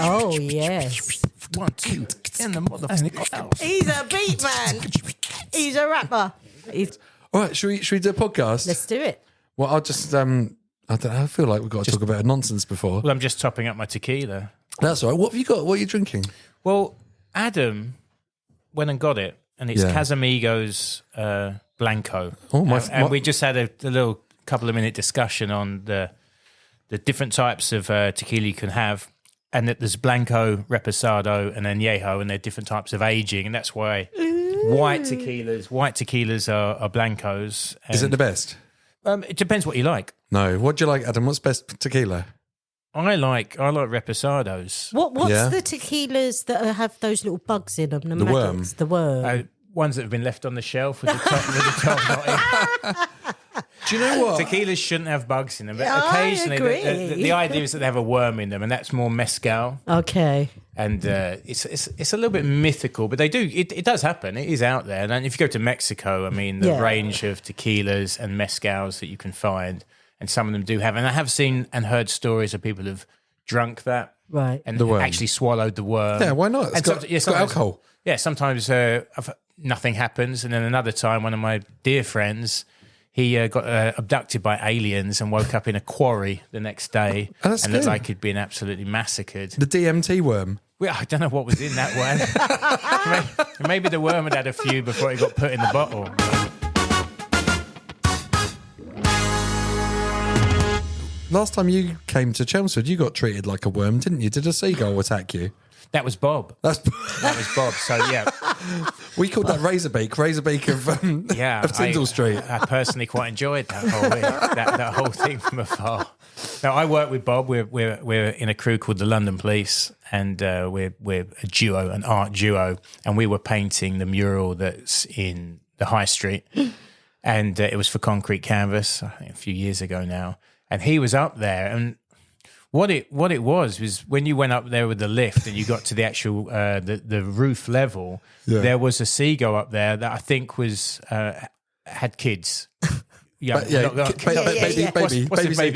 Oh, yes. 1, 2, in the motherfucking house. He's a beat man. He's a rapper. All right, should we do a podcast? Let's do it. Well, I'll just, I don't know, I feel like we've got to talk about nonsense before. Well, I'm just topping up my tequila. That's all right. What have you got? What are you drinking? Well, Adam went and got it, and it's Casamigos Blanco. Oh, and we just had a little couple of minute discussion on the different types of tequila you can have, and that there's Blanco, Reposado, and Añejo, and they're different types of aging, and that's why white tequilas are Blancos. Is it the best? It depends what you like. No. What do you like, Adam? What's best tequila? I like Reposados. What's the tequilas that have those little bugs in them? The worm. The worm. Ones that have been left on the shelf with the top not in. Do you know what? Tequilas shouldn't have bugs in them, but I occasionally agree. the idea is that they have a worm in them, and that's more mezcal. Okay. And it's a little bit mythical, but they do. It does happen. It is out there. And if you go to Mexico, I mean, the range of tequilas and mezcals that you can find, and some of them do have. And I have seen and heard stories of people who've drunk that, right, and actually swallowed the worm. Yeah, why not? It's got alcohol. Yeah, sometimes nothing happens, and then another time, one of my dear friends, he got abducted by aliens and woke up in a quarry the next day, and looked like he'd been absolutely massacred. The DMT worm. Well, I don't know what was in that worm. Maybe the worm had a few before it got put in the bottle. Last time you came to Chelmsford, you got treated like a worm, didn't you? Did a seagull attack you? That was Bob. That was Bob. So yeah, we called that Razorbeak of Tyndall Street. I personally quite enjoyed that whole that whole thing from afar. Now I work with Bob. We're in a crew called the London Police, and we're a duo, an art duo, and we were painting the mural that's in the High Street, and it was for Concrete Canvas, I think a few years ago now, and he was up there and. What it was when you went up there with the lift and you got to the actual the roof level, there was a seagull up there that I think was had kids. Baby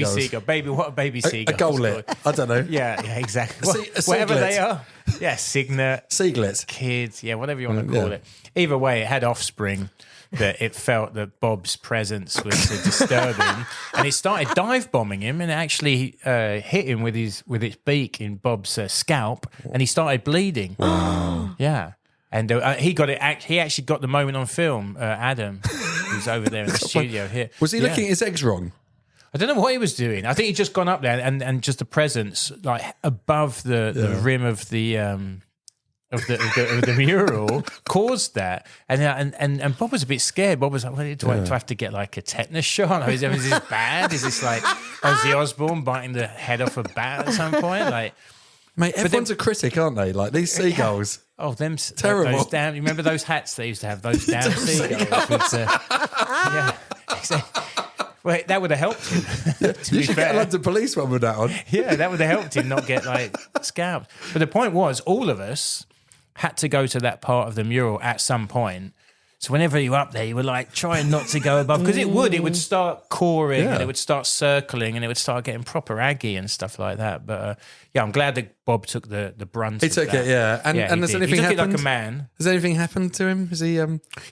seagull. Baby, what a baby seagull? A gullet. I don't know. Yeah, exactly. Whatever they are. Yeah, cygnet. Seaglets. Kids. Yeah, whatever you want to call it. Either way, it had offspring. That it felt that Bob's presence was disturbing, and it started dive bombing him, and it actually hit him with its beak in Bob's scalp, and he started bleeding. Wow. Yeah, and he got it. He actually got the moment on film. Adam, who's over there in the studio here. Was he looking at his eggs wrong? I don't know what he was doing. I think he'd just gone up there, and just the presence like above the rim of the. Of the mural caused that, and Bob was a bit scared. Bob was like, "Well, do I have to get like a tetanus shot? Is this bad? Is this like Ozzy Osbourne biting the head off a bat at some point?" Like, mate, everyone's a critic, aren't they? Like these seagulls. Oh, them terrible. Those damn. You remember those hats they used to have? Those damn seagulls. Yeah, exactly. Well, that would have helped him. You should get a London Police one with that on. Yeah, that would have helped him not get like scalped. But the point was, all of us had to go to that part of the mural at some point. So whenever you were up there, you were like trying not to go above, because it would start coring and it would start circling and it would start getting proper aggy and stuff like that. But I'm glad that Bob took the brunt. He took it, yeah. And has anything happened? He took it like a man. Has anything happened to him? Is he?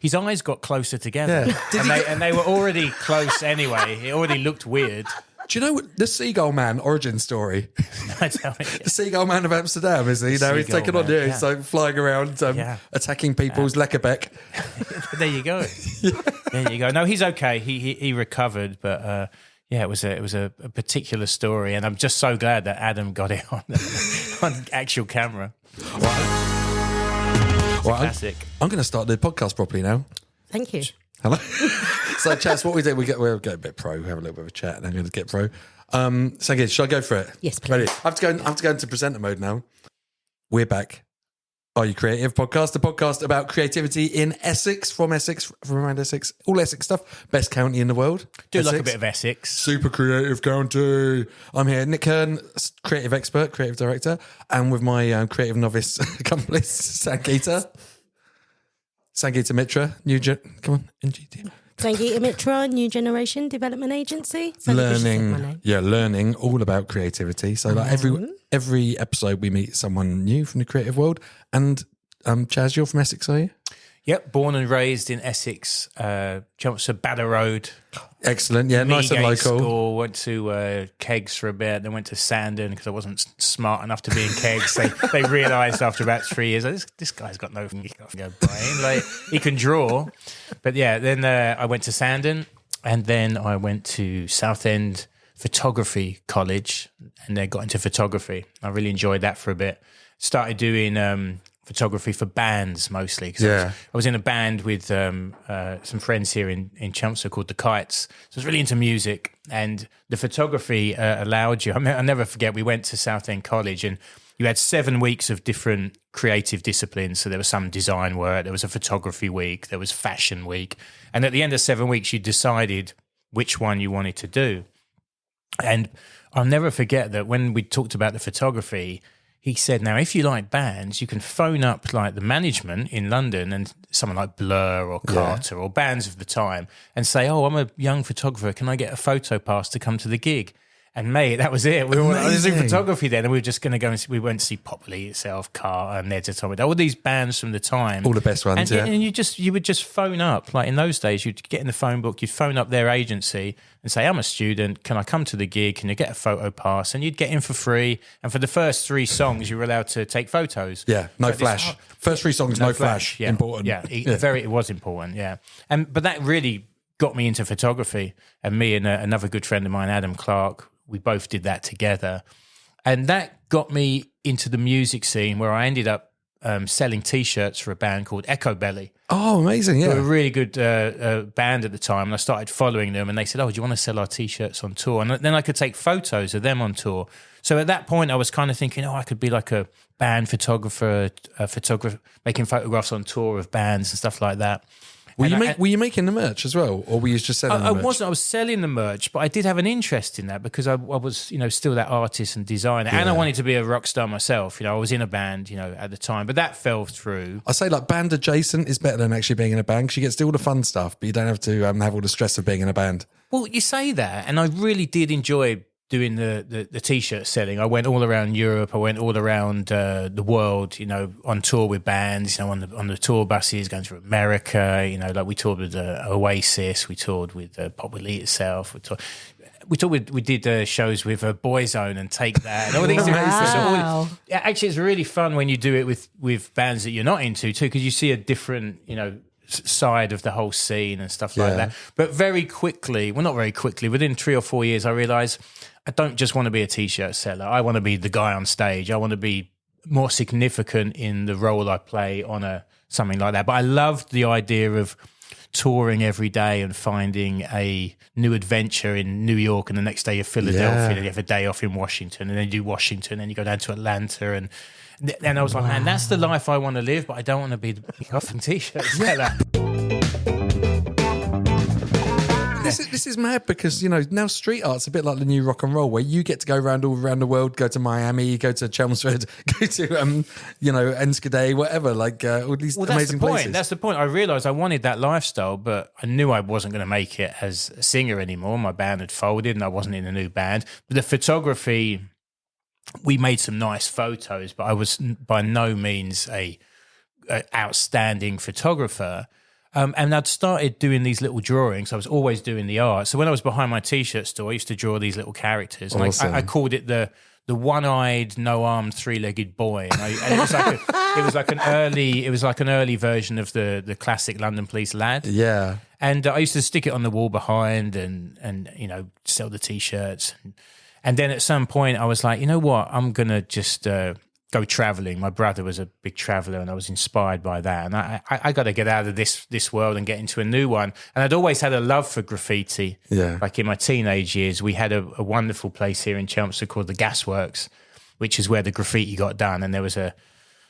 His eyes got closer together, and they were already close anyway. It already looked weird. Do you know what the Seagull Man origin story? No, tell me. The Seagull Man of Amsterdam, is he? He's taken on here. He's like flying around, attacking people's Lekkerbeck. There you go. There you go. No, he's okay. He recovered, but it was a particular story, and I'm just so glad that Adam got it on actual camera. Classic. I'm going to start the podcast properly now. Thank you. Hello. So, Chaz, what we do, we'll get a bit pro, have a little bit of a chat, and then we're going to get pro. So, again, should I go for it? Yes, please. Ready? I have to go into presenter mode now. We're back. Are You Creative Podcast, a podcast about creativity in Essex, from around Essex, all Essex stuff. Best county in the world. Do Essex. like a bit of Essex. Super creative county. I'm here, Nick Hearn, creative expert, creative director, and with my creative novice accomplice, Sangeeta Mitra. Come on, NGT. Sangeeta Mitra, New Generation Development Agency. Sounded good she said my name. learning all about creativity. So like every episode we meet someone new from the creative world. And Chaz, you're from Essex, are you? Yep, born and raised in Essex, Chelmsford, Badder Road. Excellent, yeah, nice and local. School, went to Kegs for a bit, then went to Sandon because I wasn't smart enough to be in Kegs. They realised after about 3 years, this guy's got no brain, like he can draw. But yeah, then I went to Sandon, and then I went to Southend Photography College, and then got into photography. I really enjoyed that for a bit. Started doing photography for bands mostly because I was in a band with some friends here in Chelmsford called the Kites. So I was really into music, and the photography allowed you. I'll never forget, we went to Southend College and you had 7 weeks of different creative disciplines. So there was some design work, there was a photography week, there was fashion week. And at the end of 7 weeks, you decided which one you wanted to do. And I'll never forget that when we talked about the photography, he said, now, if you like bands, you can phone up like the management in London and someone like Blur or Carter or bands of the time and say, oh, I'm a young photographer. Can I get a photo pass to come to the gig? And mate, that was it. We were all doing photography then, and we were just going to go and we went to see Popley itself, Carter, Ned's Atomic, all these bands from the time. All the best ones, and you would just phone up. Like in those days, you'd get in the phone book, you'd phone up their agency and say, I'm a student, can I come to the gig? Can you get a photo pass? And you'd get in for free. And for the first 3 songs, you were allowed to take photos. Yeah, no flash. First 3 songs, no flash. Yeah. Important. Yeah, it was important, yeah. But that really got me into photography. And me and another good friend of mine, Adam Clark, we both did that together. And that got me into the music scene where I ended up selling T-shirts for a band called Echo Belly. Oh, amazing, yeah. They were a really good band at the time. And I started following them and they said, oh, do you want to sell our T-shirts on tour? And then I could take photos of them on tour. So at that point, I was kind of thinking, I could be like a band photographer, making photographs on tour of bands and stuff like that. Were you making the merch as well, or were you just selling the merch? I wasn't. I was selling the merch, but I did have an interest in that because I was, still that artist and designer, and I wanted to be a rock star myself. I was in a band, at the time, but that fell through. I say like band adjacent is better than actually being in a band because you get to do all the fun stuff, but you don't have to have all the stress of being in a band. Well, you say that, and I really did enjoy doing the T-shirt selling. I went all around Europe. I went all around the world, on tour with bands, on the tour buses, going to America, like we toured with Oasis, we toured with Pop Elite itself, we did shows with Boyzone and Take That and all these different Wow. Actually, it's really fun when you do it with bands that you're not into too, because you see a different, side of the whole scene and stuff like that. But very quickly, well, not very quickly, within 3 or 4 years, I realised I don't just want to be a T-shirt seller. I want to be the guy on stage. I want to be more significant in the role I play on something like that. But I loved the idea of touring every day and finding a new adventure in New York, and the next day you're Philadelphia, and you have a day off in Washington, and then you do Washington, and you go down to Atlanta, and I was like, man, that's the life I want to live, but I don't want to be the often T-shirt seller. This is mad because, now street art's a bit like the new rock and roll where you get to go around all around the world, go to Miami, go to Chelmsford, go to, Enschede, whatever, like all these amazing places. That's the point. I realised I wanted that lifestyle, but I knew I wasn't going to make it as a singer anymore. My band had folded and I wasn't in a new band. But the photography, we made some nice photos, but I was by no means a outstanding photographer. And I'd started doing these little drawings. I was always doing the art. So when I was behind my T-shirt store, I used to draw these little characters. And awesome. I called it the one-eyed, no-armed, three-legged boy. And it was like an early version of the classic London Police lad. Yeah. And I used to stick it on the wall behind and sell the T-shirts. And then at some point I was like, you know what? I'm going to just go traveling. My brother was a big traveler and I was inspired by that. And I got to get out of this world and get into a new one. And I'd always had a love for graffiti. Yeah. Like in my teenage years, we had a wonderful place here in Chelmsford called the Gasworks, which is where the graffiti got done. And there was a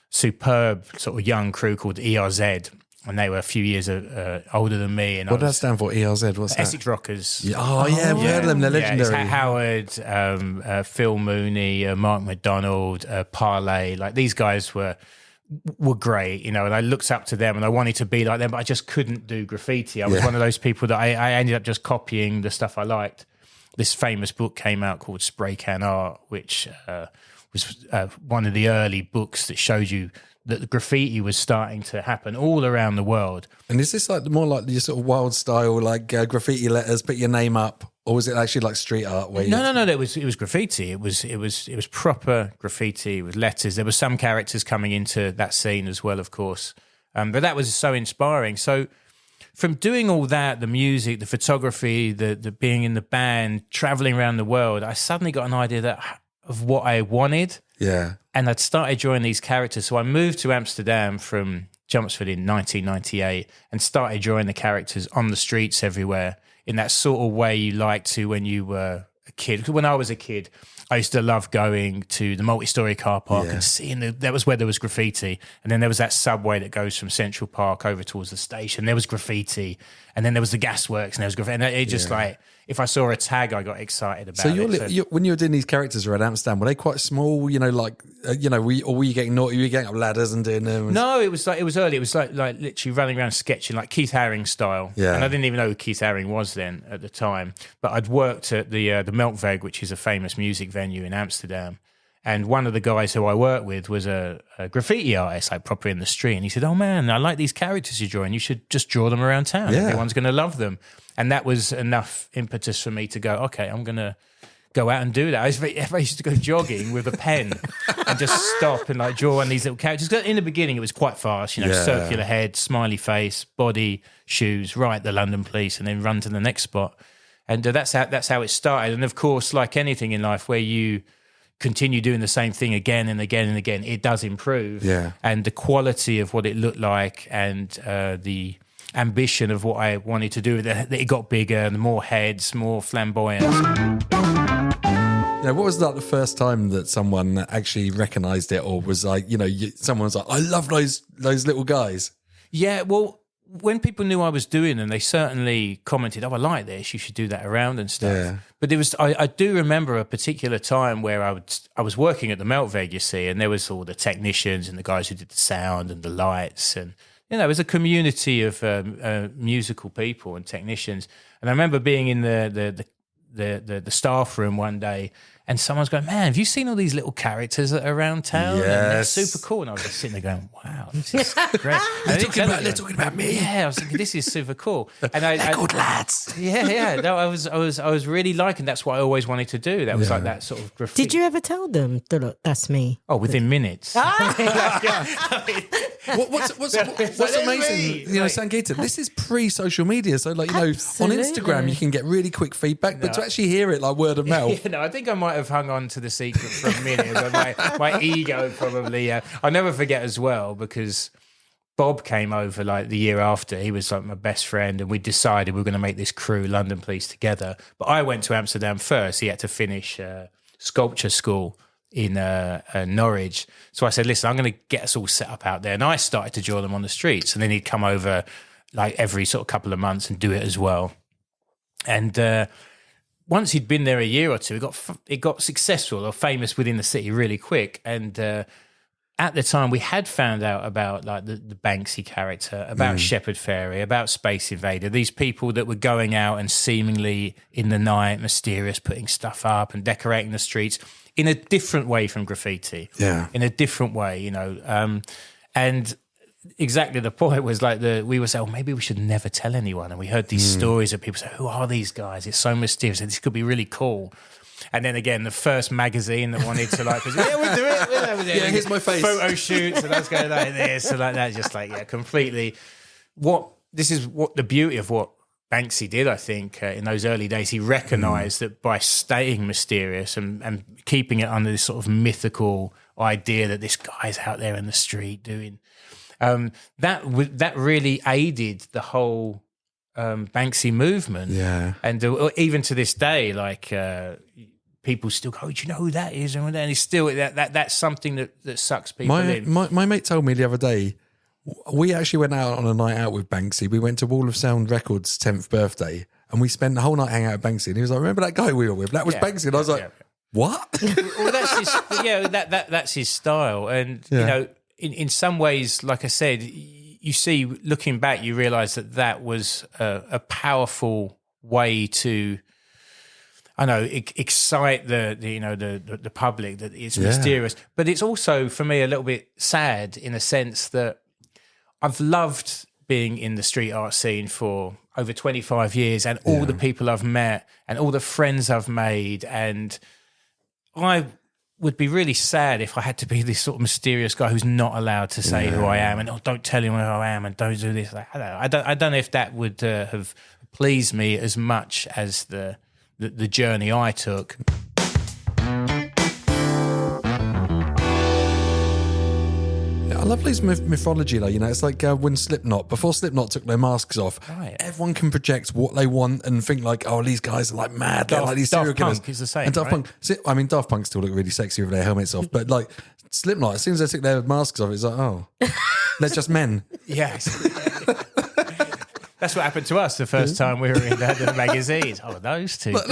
superb sort of young crew called ERZ. And they were a few years older than me. And what does that stand for, ERZ? What's that? Essex Rockers. Yeah. Oh, yeah, we've heard of them. They're legendary. It's Howard, Phil Mooney, Mark McDonald, Parlay. Like these guys were were great, and I looked up to them and I wanted to be like them, but I just couldn't do graffiti. I was one of those people that I ended up just copying the stuff I liked. This famous book came out called Spray Can Art, which was one of the early books that showed you that the graffiti was starting to happen all around the world. And is this like more like your sort of wild style, like graffiti letters, put your name up, or was it actually like street art? Where No. It was graffiti. It was proper graffiti with letters. There were some characters coming into that scene as well, of course. But that was so inspiring. So from doing all that, the music, the photography, the being in the band, traveling around the world, I suddenly got an idea of what I wanted. Yeah. And I'd started drawing these characters. So I moved to Amsterdam from Chelmsford in 1998 and started drawing the characters on the streets everywhere in that sort of way you like to when you were a kid. Because when I was a kid, I used to love going to the multi-story car park and seeing that was where there was graffiti. And then there was that subway that goes from Central Park over towards the station. There was graffiti. And then there was the gasworks and there was graffiti. And it just like, if I saw a tag, I got excited about it. When you were doing these characters around Amsterdam, were they quite small? Were you getting naughty? Were you getting up ladders and doing them? No, it was early. It was like literally running around sketching, like Keith Haring style. Yeah. And I didn't even know who Keith Haring was then at the time. But I'd worked at the Melkweg, which is a famous music venue in Amsterdam. And one of the guys who I worked with was a graffiti artist, like proper in the street. And he said, "Oh man, I like these characters you're drawing. You should just draw them around town. Yeah. Everyone's going to love them." And that was enough impetus for me to go, okay, I'm going to go out and do that. I used to go jogging with a pen and just stop and like draw on these little characters. In the beginning, it was quite fast, circular head, smiley face, body, shoes, right, the London police, and then run to the next spot. And that's how it started. And of course, like anything in life where you continue doing the same thing again and again and again, it does improve. Yeah. And the quality of what it looked like and the ambition of what I wanted to do, that it got bigger and more heads, more flamboyant. What was like the first time that someone actually recognised it, or was like, someone was like, "I love those little guys"? Yeah, well, when people knew I was doing them, they certainly commented, "Oh, I like this. You should do that around and stuff." Yeah. But it was, I do remember a particular time where I was working at the Melkweg, you see, and there was all the technicians and the guys who did the sound and the lights, and it was a community of musical people and technicians. And I remember being in the staff room one day, and someone's going, "Man, have you seen all these little characters that are around town? Yes. And they're super cool." And I was just sitting there going, "Wow, this is great." They're talking about me. Yeah, I was thinking, this is super cool. And they're good lads. Yeah. No, I was really liking. That's what I always wanted to do. That was like that sort of graffiti. Did you ever tell them, "Look, that's me"? Oh, within minutes. What's amazing, Sangeeta, this is pre-social media, so on Instagram you can get really quick feedback, but to actually hear it like word of mouth. I think I might have hung on to the secret for a minute. my ego probably. I'll never forget as well, because Bob came over like the year after. He was like my best friend, and we decided we were going to make this crew, London Police, together. But I went to Amsterdam first. He had to finish sculpture school in Norwich. So I said, "Listen, I'm going to get us all set up out there." And I started to draw them on the streets. And then he'd come over like every sort of couple of months and do it as well. And once he'd been there a year or two, it got successful or famous within the city really quick. And at the time, we had found out about like the Banksy character, about Shepard Fairey, about Space Invader, these people that were going out and seemingly in the night, mysterious, putting stuff up and decorating the streets in a different way from graffiti. Yeah. In a different way, and exactly the point was like we were saying, maybe we should never tell anyone. And we heard these stories of people say, "Who are these guys? It's so mysterious and this could be really cool." And then again, the first magazine that wanted to we'll do it. Yeah, here's my face. Photo shoots, and let's go like this and like that. Just like, completely. This is what the beauty of what Banksy did, I think, in those early days. He recognised that by staying mysterious and keeping it under this sort of mythical idea that this guy's out there in the street doing, that really aided the whole Banksy movement. Yeah. And even to this day, like people still go, "Do you know who that is?" And it's still that's something that sucks people in. My mate told me the other day, we actually went out on a night out with Banksy. We went to Wall of Sound Records' 10th birthday, and we spent the whole night hanging out with Banksy. And he was like, "Remember that guy we were with? That was Banksy." And I was like, "What?" Well, that's his, that's his style. And in some ways, like I said, you see, looking back, you realise that was a powerful way to, I know, excite the public, that it's mysterious. But it's also, for me, a little bit sad in a sense that I've loved being in the street art scene for over 25 years, and all the people I've met and all the friends I've made, and I would be really sad if I had to be this sort of mysterious guy who's not allowed to say who I am, and don't tell him who I am, and don't do this. I don't know if that would have pleased me as much as the journey I took. I love this mythology, though. It's like when before Slipknot took their masks off, everyone can project what they want and think like, oh, these guys are like mad. They're like these serial killers. Daft Punk is the same, and Daft Punk, I mean, Daft Punk still look really sexy with their helmets off, but like Slipknot, as soon as they took their masks off, it's like, oh, they're just men. Yes. That's what happened to us the first time we were in the magazines. Oh, those two. But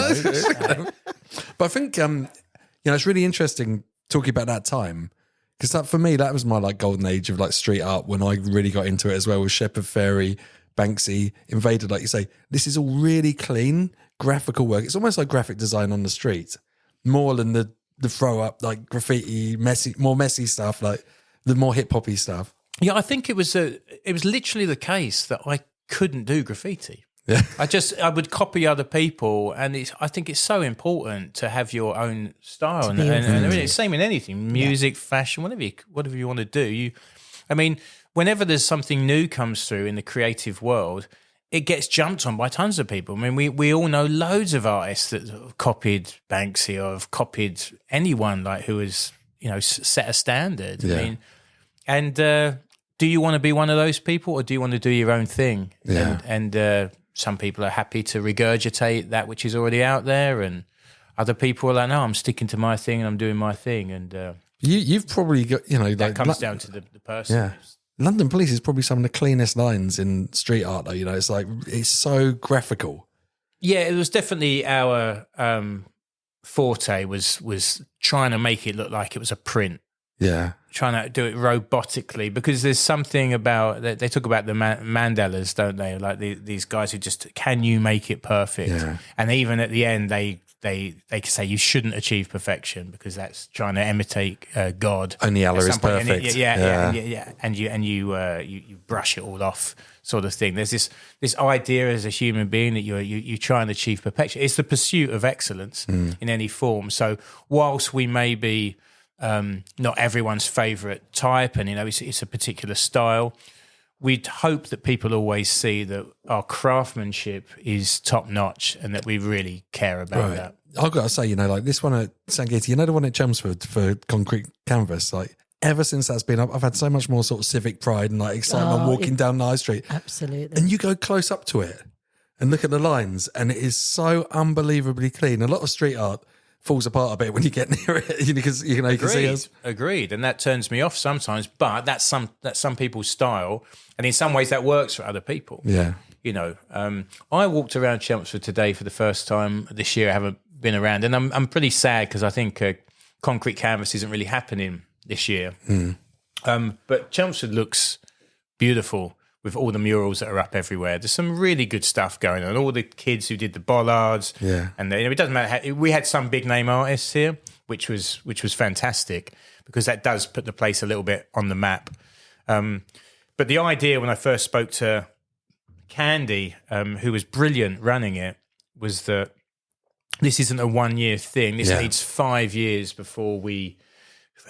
I think, it's really interesting talking about that time. Because for me, that was my like golden age of like street art when I really got into it as well, with Shepard Fairey, Banksy, Invader. Like you say, this is all really clean graphical work. It's almost like graphic design on the street, more than the throw up like graffiti, more messy stuff, like the more hip hoppy stuff. Yeah, I think it was literally the case that I couldn't do graffiti. Yeah. I would copy other people, and I think it's so important to have your own style, and it's the same in anything, music, fashion, whatever you want to do. Whenever there's something new comes through in the creative world, it gets jumped on by tons of people. I mean, we all know loads of artists that have copied Banksy or have copied anyone like who has set a standard. Yeah. I mean, and do you want to be one of those people, or do you want to do your own thing? Yeah. And some people are happy to regurgitate that which is already out there, and other people are like, no, I'm sticking to my thing and I'm doing my thing. And you've probably got, that comes down to the person. Yeah. London Police is probably some of the cleanest lines in street art, though. It's like, it's so graphical. Yeah, it was definitely our forte was trying to make it look like it was a print. Yeah. Trying to do it robotically, because there's something about, they talk about the mandalas, don't they? Like these guys who just, can you make it perfect? Yeah. And even at the end, they can say you shouldn't achieve perfection because that's trying to imitate God. Only Allah is perfect. And you brush it all off, sort of thing. There's this idea as a human being that you try and achieve perfection. It's the pursuit of excellence in any form. So whilst we may be not everyone's favourite type, and it's a particular style, we'd hope that people always see that our craftsmanship is top notch and that we really care about that. I've got to say, like this one at Sangiti, the one at Chelmsford for Concrete Canvas, like ever since that's been up, I've had so much more sort of civic pride and like excitement walking down the high street. Absolutely. And you go close up to it and look at the lines, and it is so unbelievably clean. A lot of street art falls apart a bit when you get near it, because you can see us. Agreed, and that turns me off sometimes. But that's some people's style, and in some ways that works for other people. Yeah, I walked around Chelmsford today for the first time this year. I haven't been around, and I'm pretty sad because I think Concrete Canvas isn't really happening this year. But Chelmsford looks beautiful with all the murals that are up everywhere. There's some really good stuff going on. All the kids who did the bollards. Yeah. And it doesn't matter. We had some big name artists here, which was fantastic, because that does put the place a little bit on the map. But the idea when I first spoke to Candy, who was brilliant running it, was that this isn't a 1 year thing. This needs 5 years before we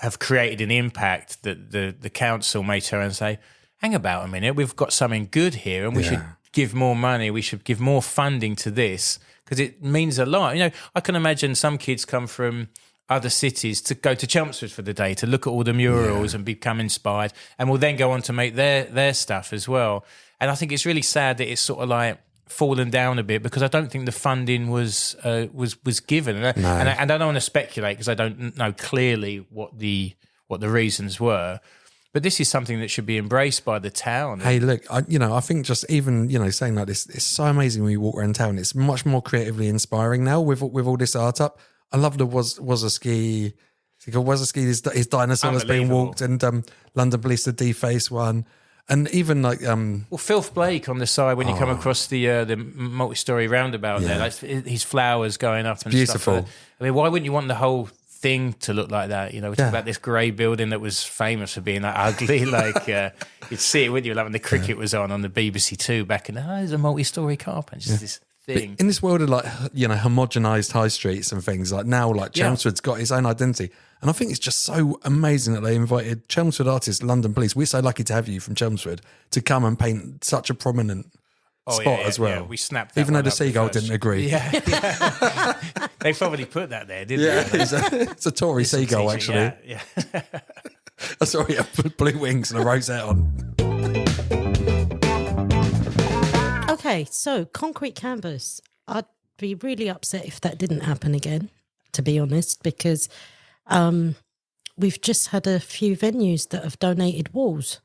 have created an impact that the council may turn and say, hang about a minute, we've got something good here and we should give more money, we should give more funding to this, because it means a lot. I can imagine some kids come from other cities to go to Chelmsford for the day to look at all the murals and become inspired, and will then go on to make their stuff as well. And I think it's really sad that it's sort of like fallen down a bit, because I don't think the funding was given. And I don't want to speculate because I don't know clearly what the reasons were. But this is something that should be embraced by the town. Hey, look, I think just even, saying like this, it's so amazing when you walk around town. It's much more creatively inspiring now with all this art up. I love the was a ski Wazeski, his dinosaur was being walked, and London Police to deface one. And even like Filth Blake on the side when you come across the multi-story roundabout there, like his flowers going up and beautiful. stuff. I mean, why wouldn't you want the whole thing to look like that? You know, we're talking about this grey building that was famous for being like ugly. Like you'd see it, wouldn't you? Like when the cricket was on the BBC Two back in there's a multi-story car and just this thing. In this world of like homogenized high streets and things, like now like Chelmsford's got its own identity. And I think it's just so amazing that they invited Chelmsford artist London Police. We're so lucky to have you from Chelmsford to come and paint such a prominent spot as well. Yeah, we snapped that even though one the up seagull first. didn't agree. Yeah. They probably put that there, didn't they? It's a Tory seagull, actually. Yeah. I saw he had blue wings and a rosette on. Okay, so concrete canvas. I'd be really upset if that didn't happen again, to be honest, because we've just had a few venues that have donated walls.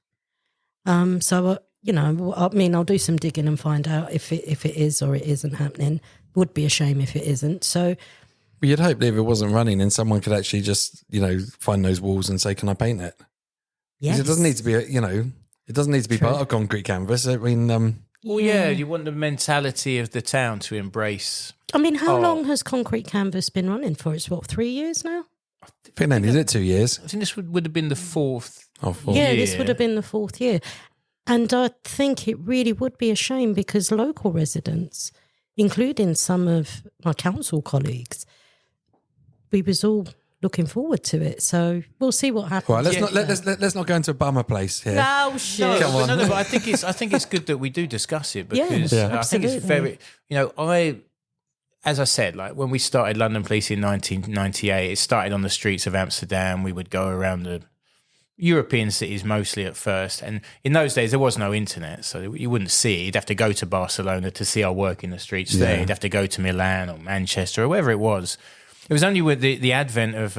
So, I mean, I'll do some digging and find out if it is or it isn't happening. Would be a shame if it isn't. So, but you'd hope that if it wasn't running, then someone could actually just, find those walls and say, "Can I paint it?" yes. It doesn't need to be, it doesn't need to be part of concrete canvas. I mean, well, yeah, you want the mentality of the town to embrace. I mean, how long has concrete canvas been running for? It's 3 years now? I think they needed it 2 years. I think this would have been the fourth. Yeah, this would have been the 4th year. And I think it really would be a shame because local residents, including some of my council colleagues, we was all looking forward to it. So we'll see what happens. Right, let's not go into a bummer place here. No, shit. No, Come on. but I think it's good that we do discuss it because I think it's very, as I said, like when we started London Police in 1998, it started on the streets of Amsterdam. We would go around the European cities mostly at first. And in those days, there was no internet, so you wouldn't see it. You'd have to go to Barcelona to see our work in the streets there. You'd have to go to Milan or Manchester or wherever it was. It was only with the advent of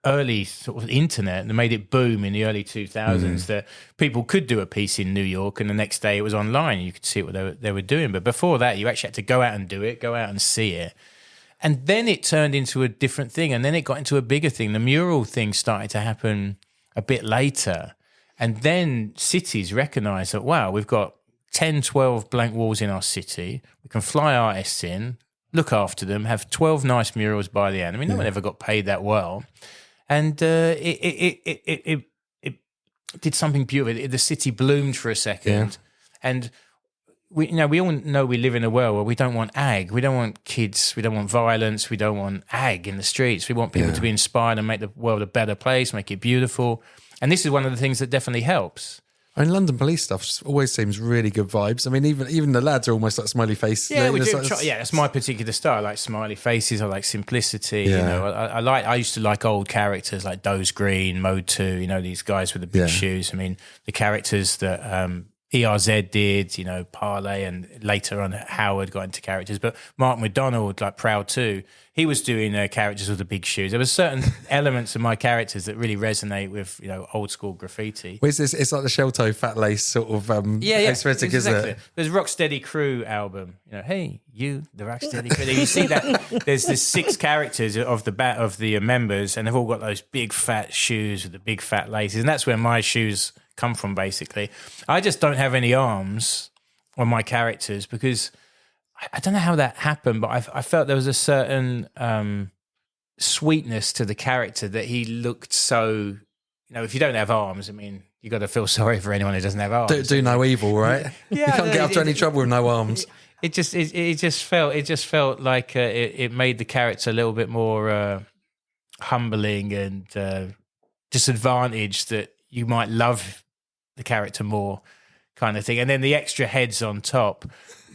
early sort of internet that made it boom in the early 2000s that people could do a piece in New York and the next day it was online and you could see what they were doing. But before that, you actually had to go out and do it, go out and see it. And then it turned into a different thing and then it got into a bigger thing. The mural thing started to happen a bit later. And then cities recognised that, wow, we've got 10, 12 blank walls in our city. We can fly artists in, look after them, have 12 nice murals by the end. I mean, no one ever got paid that well. And it did something beautiful. The city bloomed for a second. And we all know we live in a world where we don't want ag. We don't want kids. We don't want violence. We don't want ag in the streets. We want people to be inspired and make the world a better place, make it beautiful. And this is one of the things that definitely helps. I mean, London Police stuff always semes really good vibes. I mean, even the lads are almost like smiley face. Yeah, we do. That's my particular style. I like smiley faces. I like simplicity. Yeah. I used to like old characters like Doze Green, Mode 2. These guys with the big shoes. I mean, the characters that ERZ did. Parley, and later on Howard got into characters. But Mark McDonald, like Proud 2, he was doing characters with the big shoes. There were certain elements of my characters that really resonate with old school graffiti. Well, it's like the Shelto Fat Lace sort of aesthetic, exactly. isn't it? There's Rocksteady Crew album. Hey, you, the Rocksteady Crew. You see that there's 6 characters of the members, and they've all got those big fat shoes with the big fat laces, and that's where my shoes come from. Basically, I just don't have any arms on my characters because I don't know how that happened, but I felt there was a certain sweetness to the character that he looked so. If you don't have arms, I mean, you got to feel sorry for anyone who doesn't have arms. Do no evil, right? You can't get up to any trouble with no arms. It just felt like it made the character a little bit more humbling and disadvantaged, that you might love the character more, kind of thing. And then the extra heads on top.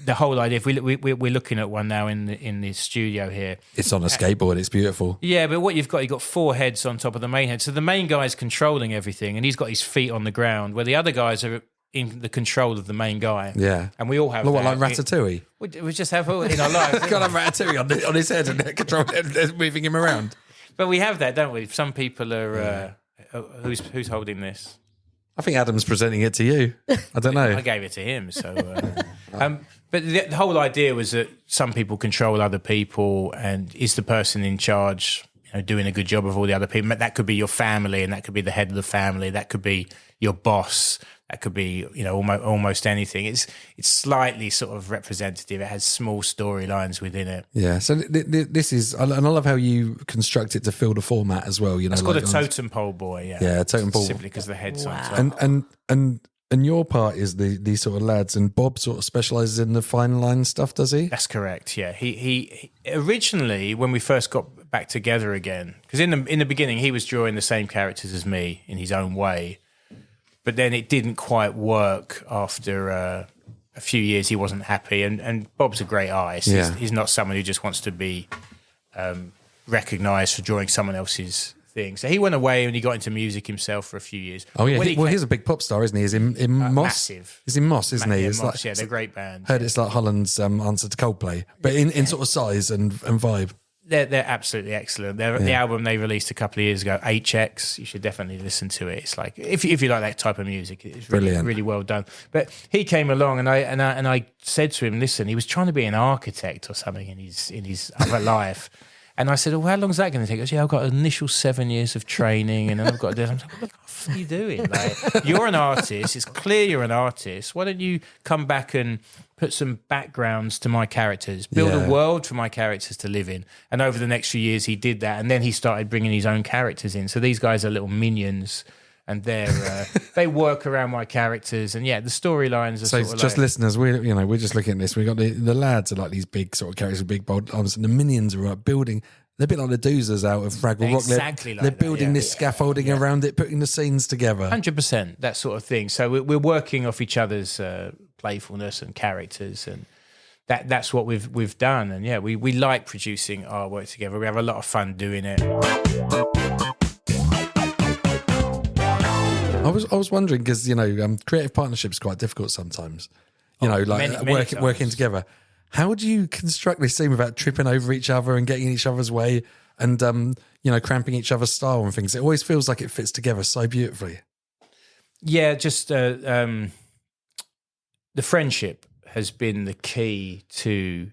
The whole idea, if we're looking at one now in the studio here. It's on a skateboard. It's beautiful. Yeah, but what you've got 4 heads on top of the main head. So the main guy's controlling everything, and he's got his feet on the ground, where the other guys are in the control of the main guy. Yeah, and we all have. Like Ratatouille. We just have all in our lives. Got a Ratatouille on his head and controlling, moving him around. But we have that, don't we? Some people are. Who's holding this? I think Adam's presenting it to you. I don't know. I gave it to him. So, but the whole idea was that some people control other people, and is the person in charge, doing a good job of all the other people. But that could be your family, and that could be the head of the family. That could be your boss. That could be, almost anything. It's slightly sort of representative. It has small storylines within it. Yeah. So this is, and I love how you construct it to fill the format as well. It's called a totem pole boy. Yeah. Yeah, totem pole. Simply because the head's on top. And your part is these sort of lads, and Bob sort of specialises in the fine line stuff, does he? That's correct. Yeah. He originally, when we first got back together again, because in the beginning he was drawing the same characters as me in his own way. But then it didn't quite work after a few years. He wasn't happy. And Bob's a great artist. Yeah. He's not someone who just wants to be recognised for drawing someone else's thing. So he went away and he got into music himself for a few years. Oh, yeah. He's a big pop star, isn't he? He's in Moss. Massive. He's in Moss, isn't he? Yeah, It's Moss, they're a great band. Heard it's like Holland's answer to Coldplay, but in sort of size and vibe. They're absolutely excellent. The album they released a couple of years ago, HX, you should definitely listen to it. It's like if you like that type of music, it's really, really well done. But he came along and I said to him, listen, he was trying to be an architect or something in his other life. And I said, well, how long is that going to take? He goes, yeah, I've got an initial 7 years of training and then I've got to do this. I'm like, what the fuck are you doing? Like, you're an artist. It's clear you're an artist. Why don't you come back and put some backgrounds to my characters, build a world for my characters to live in? And over the next few years, he did that. And then he started bringing his own characters in. So these guys are little minions. And they work around my characters, and the storylines are. So sort of just listeners, we're just looking at this. We got the lads are like these big sort of characters with big bold arms, and the minions are like building. They're a bit like the Doozers out of Fraggle Rock. Exactly, they're building this scaffolding around it, putting the scenes together. 100%, that sort of thing. So we're working off each other's playfulness and characters, and that's what we've done. And we like producing our work together. We have a lot of fun doing it. I was wondering because creative partnerships are quite difficult sometimes. Many working together. How do you construct this scene without tripping over each other and getting in each other's way and cramping each other's style and things? It always feels like it fits together so beautifully. Yeah, just the friendship has been the key to.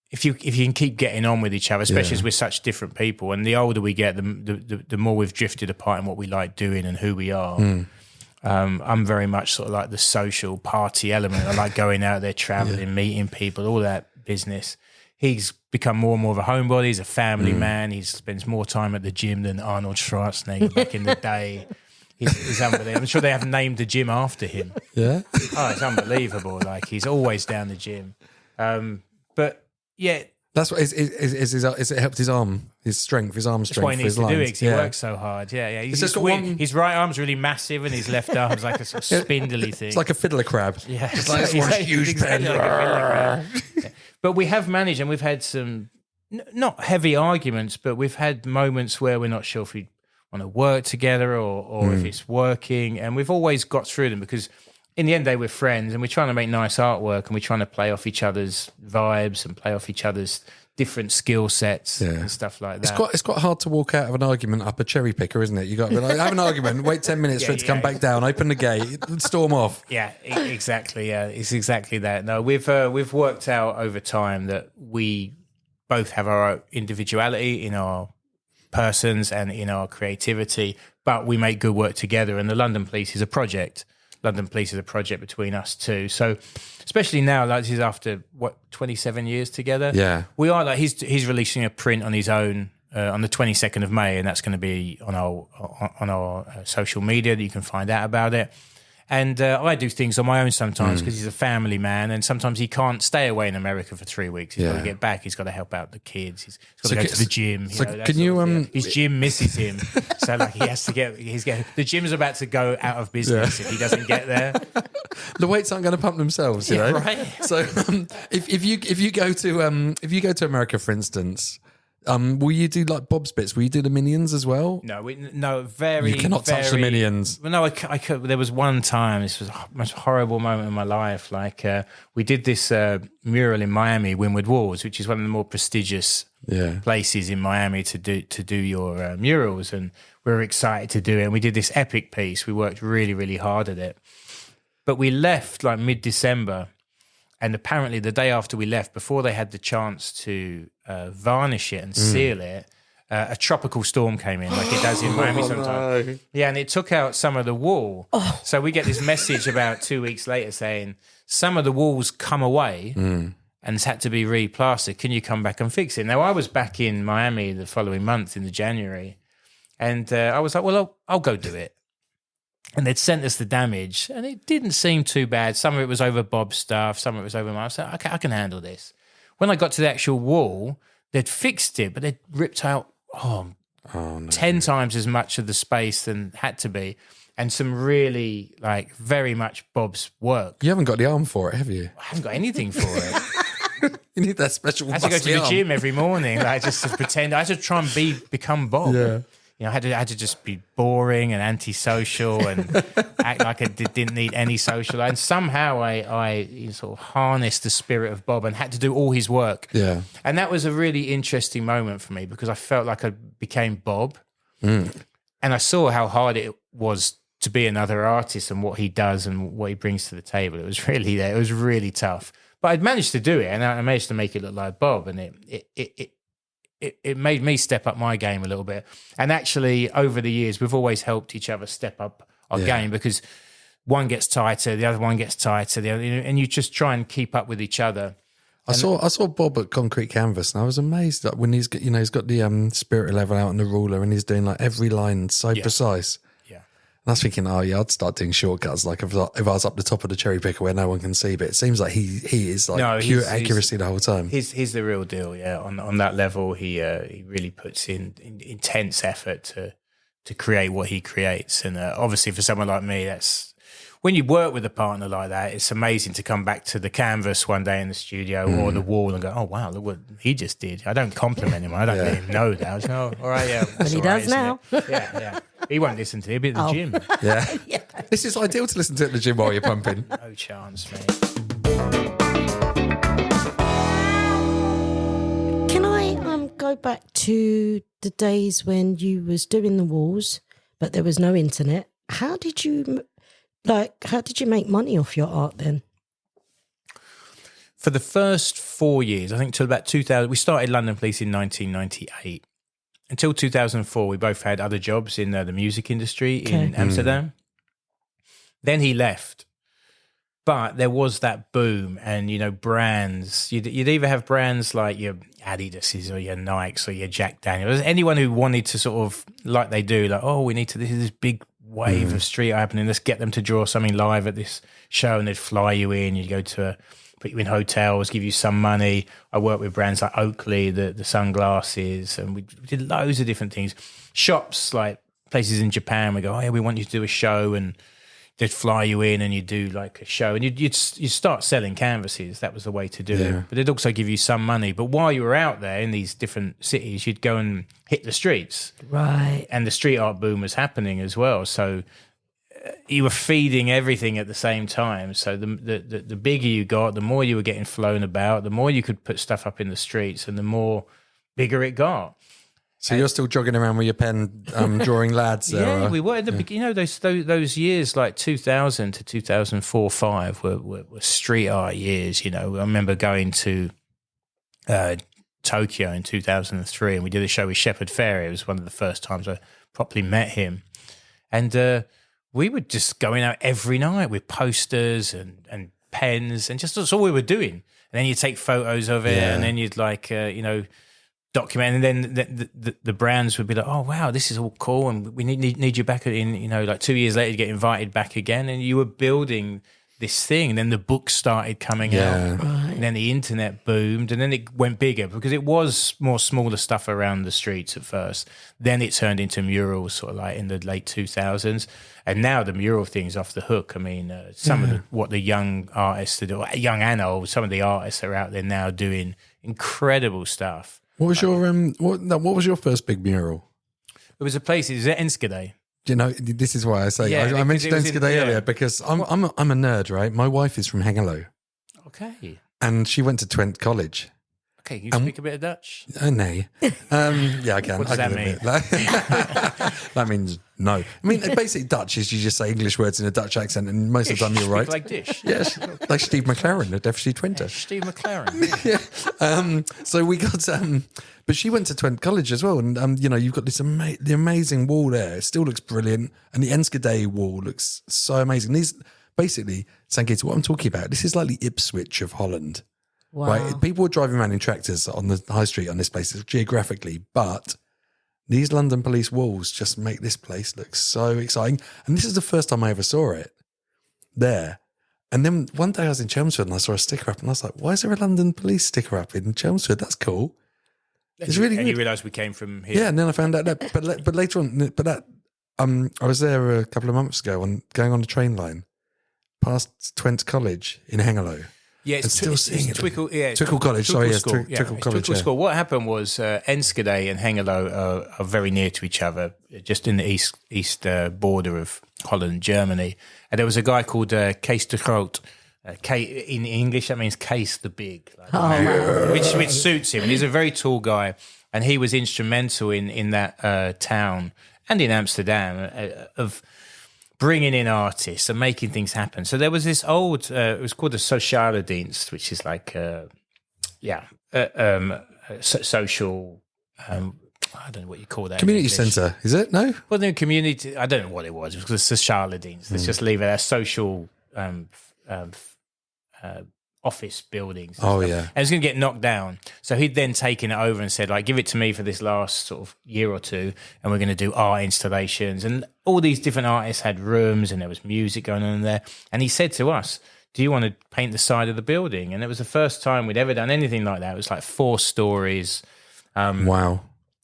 If you can keep getting on with each other, especially as we're such different people, and the older we get, the more we've drifted apart in what we like doing and who we are. I'm very much sort of like the social party element. I like going out there, traveling, meeting people, all that business. He's become more and more of a homebody. He's a family man. He spends more time at the gym than Arnold Schwarzenegger back in the day. He's unbelievable. I'm sure they have named the gym after him. Yeah. Oh, it's unbelievable. Like, he's always down the gym. But yeah, that's what it helped his arm strength. That's why he needs to do it because he works so hard. Yeah. His right arm's really massive and his left arm's like a sort of spindly thing. It's like a fiddler crab. Yeah, it's like one huge pen. Yeah. But we have managed, and we've had some not heavy arguments, but we've had moments where we're not sure if we want to work together or if it's working, and we've always got through them because. In the end of the day, we're friends and we're trying to make nice artwork and we're trying to play off each other's vibes and play off each other's different skill sets and stuff like that. It's quite hard to walk out of an argument up a cherry picker, isn't it? You got to have an argument, wait 10 minutes for it to come back down, open the gate, storm off. Yeah, exactly. Yeah, it's exactly that. No, we've worked out over time that we both have our own individuality in our persons and in our creativity, but we make good work together. And the London Police is a project. London Police is a project between us two. So especially now, like this is after 27 years together. Yeah. We are like he's releasing a print on his own on the 22nd of May, and that's going to be on our social media that you can find out about it. And I do things on my own sometimes because he's a family man, and sometimes he can't stay away in America for 3 weeks. He's got to get back. He's got to help out the kids. He's got to go to the gym. His gym misses him, so like he has to get. The gym's about to go out of business if he doesn't get there. The weights aren't going to pump themselves, you know. Right. So if you go to America, for instance. Will you do like Bob's bits? Will you do the Minions as well? No, You cannot touch the Minions. Well, no, I could. There was one time. This was the most horrible moment in my life. Like we did this mural in Miami, Windward Walls, which is one of the more prestigious places in Miami to do your murals, and we were excited to do it. And we did this epic piece. We worked really, really hard at it, but we left like mid-December. And apparently the day after we left, before they had the chance to varnish it and seal it, a tropical storm came in, like it does in Miami sometimes. No. Yeah, and it took out some of the wall. So we get this message about 2 weeks later saying some of the walls come away and it's had to be replastered. Can you come back and fix it? Now, I was back in Miami the following month in the January, and I was like, well, I'll go do it. And they'd sent us the damage, and it didn't seem too bad. Some of it was over Bob's stuff, some of it was over mine. I said, okay, I can handle this. When I got to the actual wall, they'd fixed it, but they'd ripped out 10 times as much of the space than had to be. And some really, like, very much Bob's work. You haven't got the arm for it, have you? I haven't got anything for it. You need that special. I had to go to the gym every morning, like, just to pretend. I had to try and become Bob. Yeah. You know, I had to just be boring and antisocial and act like I didn't need any social. And somehow I sort of harnessed the spirit of Bob and had to do all his work. Yeah. And that was a really interesting moment for me because I felt like I became Bob. And I saw how hard it was to be another artist and what he does and what he brings to the table. It was really tough. But I'd managed to do it, and I managed to make it look like Bob, and it made me step up my game a little bit. And actually, over the years, we've always helped each other step up our game because one gets tighter, the other one gets tighter, and you just try and keep up with each other. I saw Bob at Concrete Canvas, and I was amazed that when he's got the spirit level out and the ruler, and he's doing like every line so precise. And I was thinking, I'd start doing shortcuts, like if I was up the top of the cherry picker where no one can see. But it seems like he is like pure accuracy the whole time. He's the real deal, yeah. On that level, he really puts in intense effort to create what he creates. And obviously, for someone like me, that's when you work with a partner like that, it's amazing to come back to the canvas one day in the studio or the wall and go, oh wow, look what he just did. I don't compliment him. I don't let him know that. I was like, all right, yeah. But he does now. Yeah. He won't listen to it. He'll be at the gym. Yeah. This is ideal to listen to at the gym while you're pumping. No chance, mate. Can I go back to the days when you was doing the walls, but there was no internet? How did you make money off your art then? For the first 4 years, I think till about 2000, we started London Police in 1998. Until 2004, we both had other jobs in the music industry in Amsterdam. Then he left. But there was that boom and, brands. You'd either have brands like your Adidas's or your Nikes or your Jack Daniels. Anyone who wanted to sort of, like they do, like, oh, this is this big wave of street happening. Let's get them to draw something live at this show, and they'd fly you in. You'd go to put you in hotels, give you some money. I worked with brands like Oakley, the sunglasses, and we did loads of different things. Shops like places in Japan, we go, oh yeah, we want you to do a show, and they'd fly you in and you'd do like a show, and you'd start selling canvases. That was the way to do it. But they'd also give you some money. But while you were out there in these different cities, you'd go and hit the streets. Right. And the street art boom was happening as well. So you were feeding everything at the same time. So the bigger you got, the more you were getting flown about, the more you could put stuff up in the streets, and the more bigger it got. So you're still jogging around with your pen, drawing lads there? Yeah, we were. Those years like 2000 to 2004, 5 were street art years. I remember going to Tokyo in 2003, and we did a show with Shepard Fairey. It was one of the first times I properly met him, and we were just going out every night with posters and pens, and just that's all we were doing. And then you'd take photos of it, and then you'd document, and then the brands would be like, oh wow, this is all cool, and we need you back in, like 2 years later you get invited back again, and you were building this thing. And then the books started coming out, and then the internet boomed, and then it went bigger because it was more smaller stuff around the streets at first. Then it turned into murals sort of like in the late 2000s, and now the mural thing's off the hook. I mean, some of what the young artists are doing, young and old, some of the artists are out there now doing incredible stuff. What was your what was your first big mural? There was a place, it was at Enschede. This is why I say I mentioned Enschede earlier because I'm a nerd, right? My wife is from Hengelo. Okay. And she went to Twente College. Okay, you speak a bit of Dutch? No. Yeah, I can. What does that mean? That means No. I mean, basically Dutch is you just say English words in a Dutch accent and most of the time you're right. Like dish. Yes, like Steve McLaren at FC20. Steve McLaren. So we got, but she went to Twente College as well. And, you've got this the amazing wall there. It still looks brilliant. And the Enschede wall looks so amazing. These, basically, St. Kitts, what I'm talking about, this is like the Ipswich of Holland. Wow. Right? People were driving around in tractors on the high street on this place geographically, but these London police walls just make this place look so exciting. And this is the first time I ever saw it there. And then one day I was in Chelmsford and I saw a sticker up and I was like, why is there a London police sticker up in Chelmsford? That's cool. It's really and good. you realised we came from here. Yeah, and then I found out that, but later on, I was there a couple of months ago going on the train line past Twente College in Hengelo. Yeah, it's Twickle College. Sorry, yes, School. Twickle College. Twickle School. What happened was Enschede and Hengelo are very near to each other, just in the east border of Holland and Germany. And there was a guy called Kees de Groot. In English, that means Kees the Big, which suits him. And he's a very tall guy, and he was instrumental in that town and in Amsterdam of bringing in artists and making things happen. So there was this old, it was called a sociale dienst, which is like, social, I don't know what you call that. Community centre, is it? No? Well, the community, I don't know what it was. It was a sociale dienst. Let's just leave it as social office buildings. Oh, stuff. yeah. And it was going to get knocked down. So he'd then taken it over and said, like, give it to me for this last sort of year or two, and we're going to do art installations. And all these different artists had rooms, and there was music going on in there. And he said to us, do you want to paint the side of the building? And it was the first time we'd ever done anything like that. It was like 4 stories. Wow.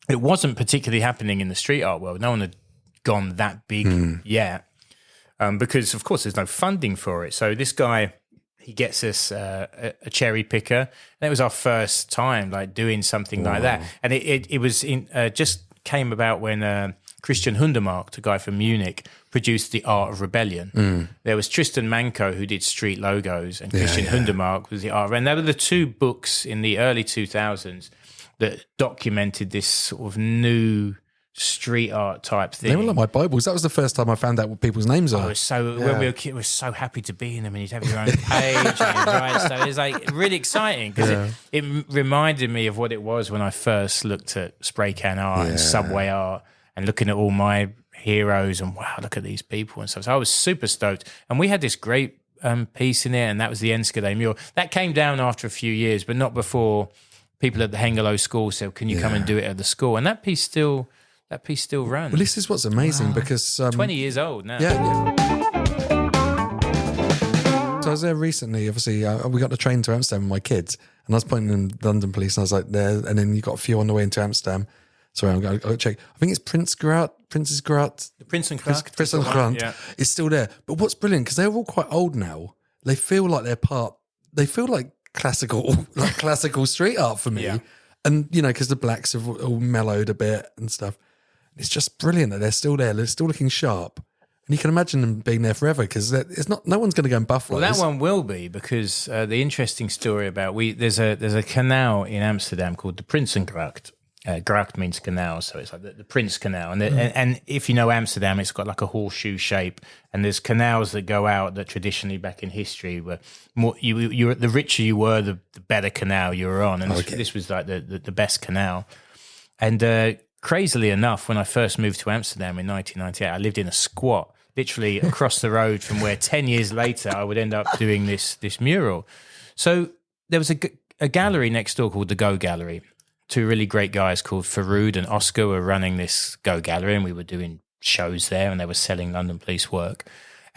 It wasn't particularly happening in the street art world. No one had gone that big yet, because, of course, there's no funding for it. So this guy, he gets us a cherry picker. And it was our first time like doing something like that. And it was just came about when Christian Hundermark, a guy from Munich, produced The Art of Rebellion. There was Tristan Manco, who did street logos, and Christian Hundermark was the art. And they were the 2 books in the early 2000s that documented this sort of new street art type thing. They were like my Bibles. That was the first time I found out what people's names are. When we were kids, we were so happy to be in them, and you'd have your own page and you'd write stuff. It was like really exciting because it reminded me of what it was when I first looked at spray can art and subway art and looking at all my heroes and wow, look at these people and stuff. So I was super stoked, and we had this great piece in there, and that was the Enschede mural. That came down after a few years, but not before people at the Hengelo school said, "Can you come and do it at the school?" And that piece still runs. Well, this is what's amazing because 20 years old now. Yeah. So I was there recently. Obviously, we got the train to Amsterdam with my kids, and I was pointing in London police, and I was like, there. And then you got a few on the way into Amsterdam. Sorry, I'm going to check. I think it's Prinsjesgracht. The Prinsengracht. Prinsengracht Yeah. is still there. But what's brilliant, because they're all quite old now, they feel like they're part, they feel like classical street art for me. Yeah. And, because the blacks have all mellowed a bit and stuff. It's just brilliant that they're still there. They're still looking sharp. And you can imagine them being there forever because it's not. No one's going to go and buff Well, those. that one will be because the interesting story about there's a canal in Amsterdam called the Prinsengracht. Gracht means canal, so it's like the Prince Canal. And if you know Amsterdam, it's got like a horseshoe shape. And there's canals that go out that traditionally back in history were more. The richer you were, the better canal you were on. And this was like the best canal. And crazily enough, when I first moved to Amsterdam in 1998, I lived in a squat, literally across the road from where 10 years later I would end up doing this mural. So there was a gallery next door called the Go Gallery. 2 really great guys called Faroud and Oscar were running this Go Gallery, and we were doing shows there, and they were selling London police work.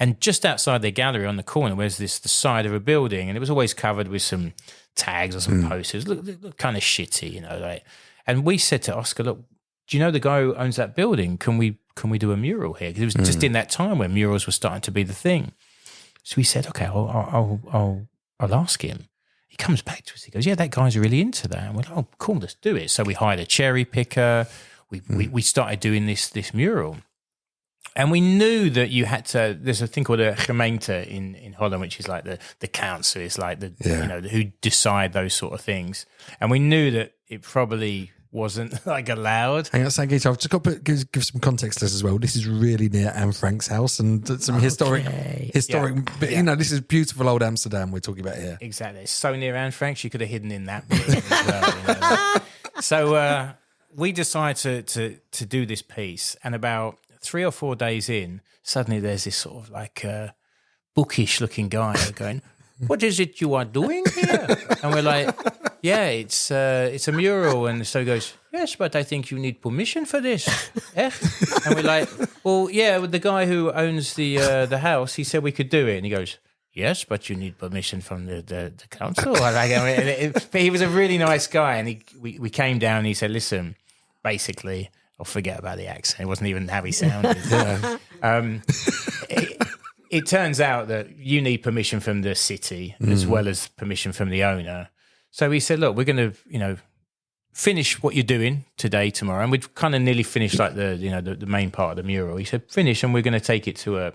And just outside their gallery on the corner was the side of a building, and it was always covered with some tags or some posters. Look kind of shitty, like. And we said to Oscar, look, do you know the guy who owns that building? Can we do a mural here? Because it was just in that time when murals were starting to be the thing. So we said, okay, I'll ask him. He comes back to us. He goes, yeah, that guy's really into that. And we're like, oh, cool, let's do it. So we hired a cherry picker. We started doing this mural. And we knew that you had to, there's a thing called a gemeente in Holland, which is like the council. It's like who decide those sort of things. And we knew that it probably wasn't like allowed. Hang on, Sangeeta, I've just got to give some context to this as well. This is really near Anne Frank's house and some historic, but, you know, this is beautiful old Amsterdam we're talking about here. Exactly. It's so near Anne Frank, she could have hidden in that bit as well. You know? So we decided to do this piece, and about 3 or 4 days in, suddenly there's this sort of like bookish looking guy going, "What is it you are doing here?" And we're like, "Yeah, it's a mural." And so he goes, "Yes, but I think you need permission for this." Eh? And we're like, "Well, yeah, the guy who owns the house, he said we could do it." And he goes, "Yes, but you need permission from the council." But he was a really nice guy, and we came down and he said, "Listen, basically, I'll forget about the accent. It wasn't even how he sounded." It turns out that you need permission from the city as well as permission from the owner. So he said, "Look, we're going to, finish what you're doing today, tomorrow." And we'd kind of nearly finished like the main part of the mural. He said, "Finish, and we're going to take it to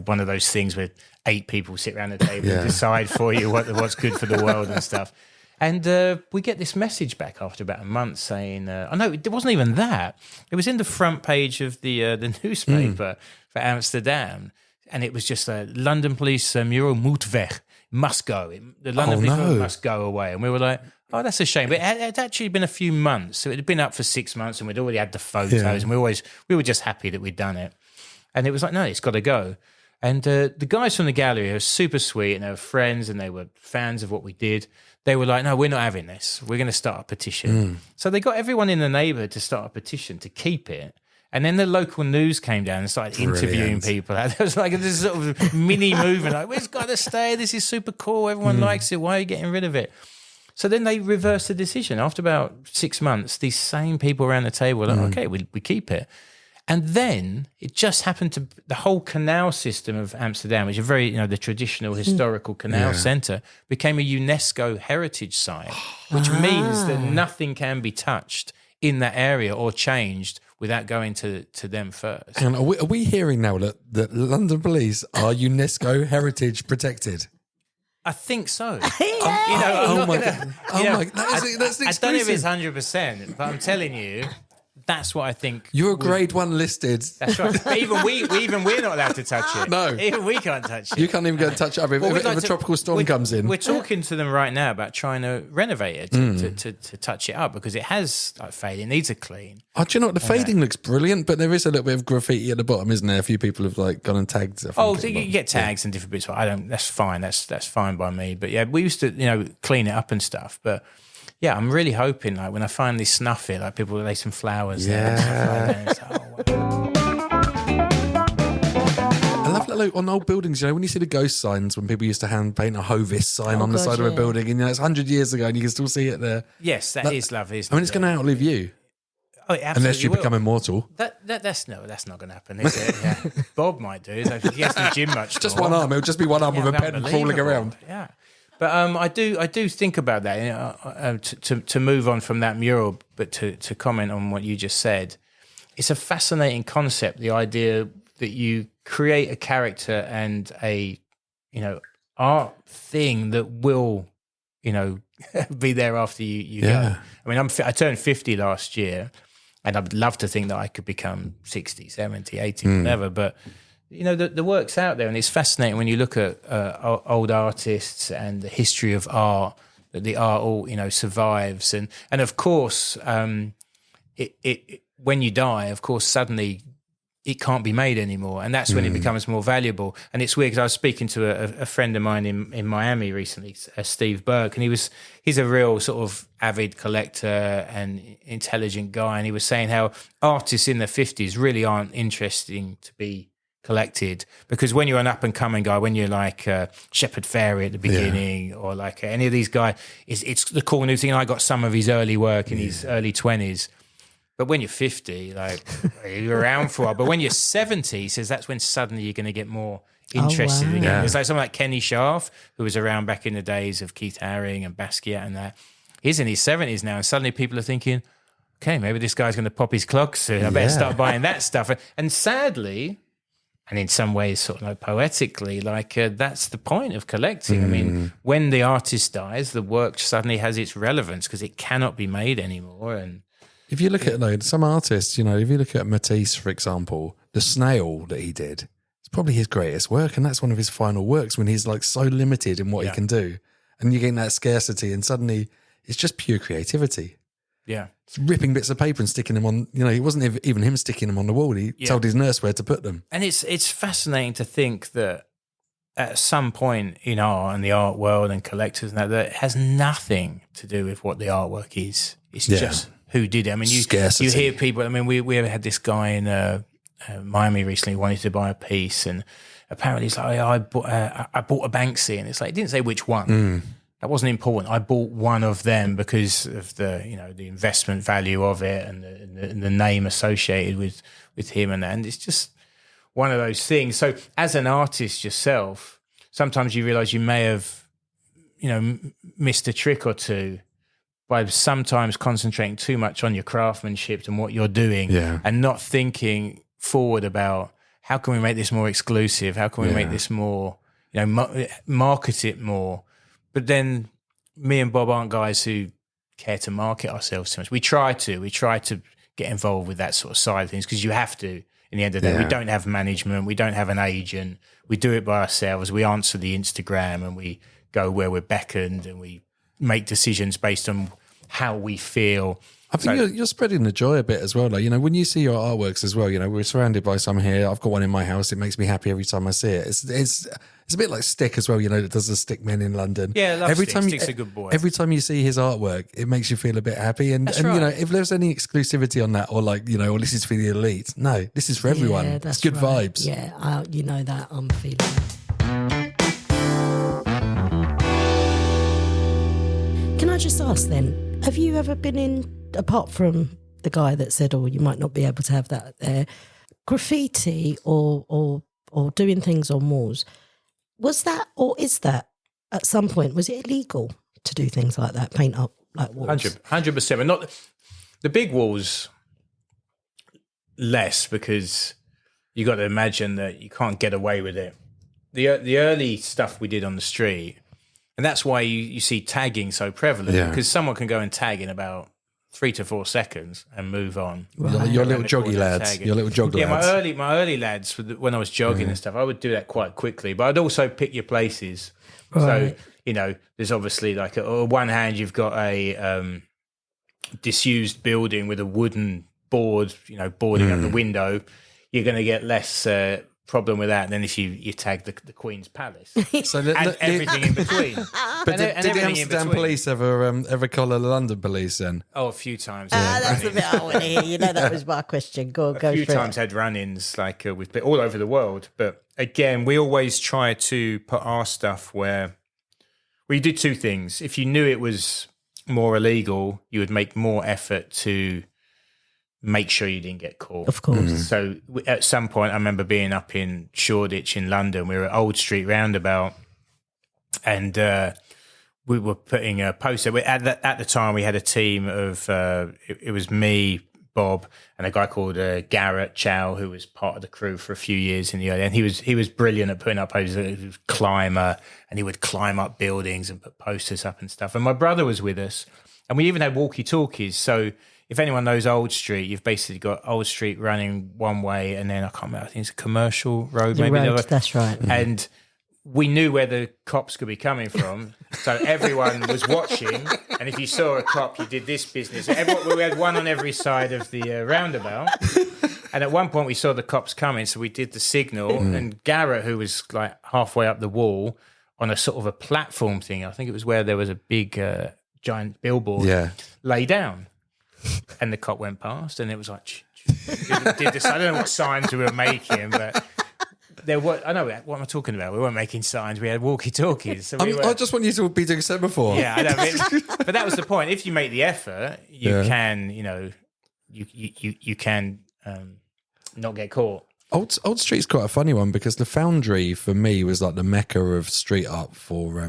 one of those things where 8 people sit around the table and decide for you what's good for the world and stuff." And we get this message back after about a month saying, no, it wasn't even that. It was in the front page of the newspaper for Amsterdam. And it was just a London police mural moet weg, must go. The London police must go away. And we were like, oh, that's a shame. But it had actually been a few months. So it had been up for 6 months and we'd already had the photos. And we were just happy that we'd done it. And it was like, no, it's got to go. And the guys from the gallery were super sweet and they were friends and they were fans of what we did. They were like, no, we're not having this. We're going to start a petition. So they got everyone in the neighbourhood to start a petition to keep it. And then the local news came down and started interviewing people. There was like this sort of mini movement, like, "We've got to stay. This is super cool. Everyone likes it. Why are you getting rid of it?" So then they reversed the decision. After about 6 months, these same people around the table were like, "Okay, we keep it." And then it just happened to the whole canal system of Amsterdam, which is very, the traditional historical canal centre, became a UNESCO heritage site, which means that nothing can be touched in that area or changed without going to them first. And are we hearing now that London police are UNESCO heritage protected? I think so. Oh my God. That's an exclusive. I don't know if it's 100%, but I'm telling you, that's what I think. You're grade 1 listed. That's right. But even we're not allowed to touch it. No. Even we can't touch it. You can't even go and touch it. If a tropical storm comes in. We're talking to them right now about trying to renovate it, to touch it up, because it has faded. It needs a clean. Oh, do you know what? The fading looks brilliant, but there is a little bit of graffiti at the bottom, isn't there? A few people have gone and tagged. So you get tags and different bits. That's fine. That's fine by me. But yeah, we used to clean it up and stuff. But yeah, I'm really hoping when I finally snuff it, people will lay some flowers there and stuff like that. I love that on old buildings, when you see the ghost signs, when people used to hand paint a Hovis sign on the side of a building, and it's 100 years ago and you can still see it there. Yes, that is lovely. I mean, it's going to outlive you. Oh, it unless you become immortal. That's not going to happen, is it? Yeah. Bob might do. So he has to gym much. Just one arm. It'll just be one arm with a pen crawling around. Yeah. But I do think about that to move on from that mural, but to comment on what you just said. It's a fascinating concept, the idea that you create a character and a art thing that will be there after you go. I mean, I turned 50 last year, and I'd love to think that I could become 60, 70, 80, whatever, but the work's out there, and it's fascinating when you look at old artists and the history of art, that the art all survives, and of course, it when you die, of course, suddenly it can't be made anymore, and that's when it becomes more valuable. And it's weird because I was speaking to a friend of mine in Miami recently, Steve Burke, and he's a real sort of avid collector and intelligent guy, and he was saying how artists in their 50s really aren't interesting to be collected, because when you're an up and coming guy, when you're like Shepard Fairey at the beginning, or like any of these guys, it's the cool new thing. I got some of his early work in his early 20s, but when you're 50, you're around for a while. But when you're 70, he says that's when suddenly you're going to get more interested in it. It's like someone like Kenny Scharf, who was around back in the days of Keith Haring and Basquiat and that. He's in his 70s now, and suddenly people are thinking, okay, maybe this guy's going to pop his clock soon. I better start buying that stuff. And sadly, and in some ways, sort of poetically, that's the point of collecting. I mean, when the artist dies, the work suddenly has its relevance because it cannot be made anymore. And If you look at some artists, if you look at Matisse, for example, the snail that he did, it's probably his greatest work, and that's one of his final works when he's like so limited in what he can do, and you're getting that scarcity, and suddenly it's just pure creativity. Yeah, it's ripping bits of paper and sticking them on. It wasn't even him sticking them on the wall. He told his nurse where to put them. And it's fascinating to think that at some point in art and the art world and collectors and that it has nothing to do with what the artwork is. It's just who did it. I mean, you hear people. I mean, we had this guy in Miami recently who wanted to buy a piece, and apparently he's like, I bought a Banksy, and it's like, it didn't say which one. That wasn't important. I bought one of them because of the investment value of it and the name associated with him and that. And it's just one of those things. So as an artist yourself, sometimes you realize you may have, missed a trick or two by sometimes concentrating too much on your craftsmanship and what you're doing and not thinking forward about how can we make this more exclusive? How can we make this more, market it more? But then me and Bob aren't guys who care to market ourselves too much. We try to get involved with that sort of side of things because you have to. In the end of the day, we don't have management, we don't have an agent. We do it by ourselves. We answer the Instagram and we go where we're beckoned and we make decisions based on how we feel. I think you're spreading the joy a bit as well. Like, when you see your artworks as well, we're surrounded by some here. I've got one in my house. It makes me happy every time I see it. It's a bit like Stick as well, that does the Stick Men in London. Yeah, I love Stick. Stick's a good boy. Every time you see his artwork, it makes you feel a bit happy. And if there's any exclusivity on that or or this is for the elite, no, this is for everyone. Yeah, it's good vibes. Yeah, that I'm feeling it. Can I just ask then, have you ever been in, apart from the guy that said, you might not be able to have that there, graffiti or doing things on walls, was that or is that at some point, was it illegal to do things like that, paint up like walls? 100%. But not the big walls, less, because you got to imagine that you can't get away with it. The early stuff we did on the street, and that's why you see tagging so prevalent, because someone can go and tag in about 3 to 4 seconds and move on. Right. Your little joggy lads. Your little jog lads. My early lads, when I was jogging and stuff, I would do that quite quickly. But I'd also pick your places. Right. So, there's obviously like on one hand, you've got a disused building with a wooden board, boarding up the window. You're going to get less problem with that than if you tag the Queen's Palace. So and everything in between. But did the Amsterdam police ever collar the London police then? Oh, a few times. That's the bit I want to hear. That was my question. Go a few times had run-ins with all over the world. But again, we always try to put our stuff where we did two things. If you knew it was more illegal, you would make more effort to make sure you didn't get caught. Of course. So at some point, I remember being up in Shoreditch in London. We were at Old Street Roundabout, and we were putting a poster. At the time, we had a team of it was me, Bob, and a guy called Garrett Chow, who was part of the crew for a few years in the early. And he was brilliant at putting up posters. He was a climber, and he would climb up buildings and put posters up and stuff. And my brother was with us, and we even had walkie-talkies. So if anyone knows Old Street, you've basically got Old Street running one way, and then I can't remember, I think it's a commercial road. That's right. And we knew where the cops could be coming from, so everyone was watching. And if you saw a cop, you did this business. We had one on every side of the roundabout. And at one point, we saw the cops coming, so we did the signal. And Garrett, who was like halfway up the wall on a sort of a platform thing, I think it was where there was a big giant billboard, lay down. And the cop went past, and it was like, did this. I don't know what signs we were making, but there were. I know what am I talking about. We weren't making signs. We had walkie-talkies. So I just want you to be doing semaphore. Yeah, I know. But that was the point. If you make the effort, you can. You can not get caught. Old Street's quite a funny one because the Foundry for me was like the mecca of street art for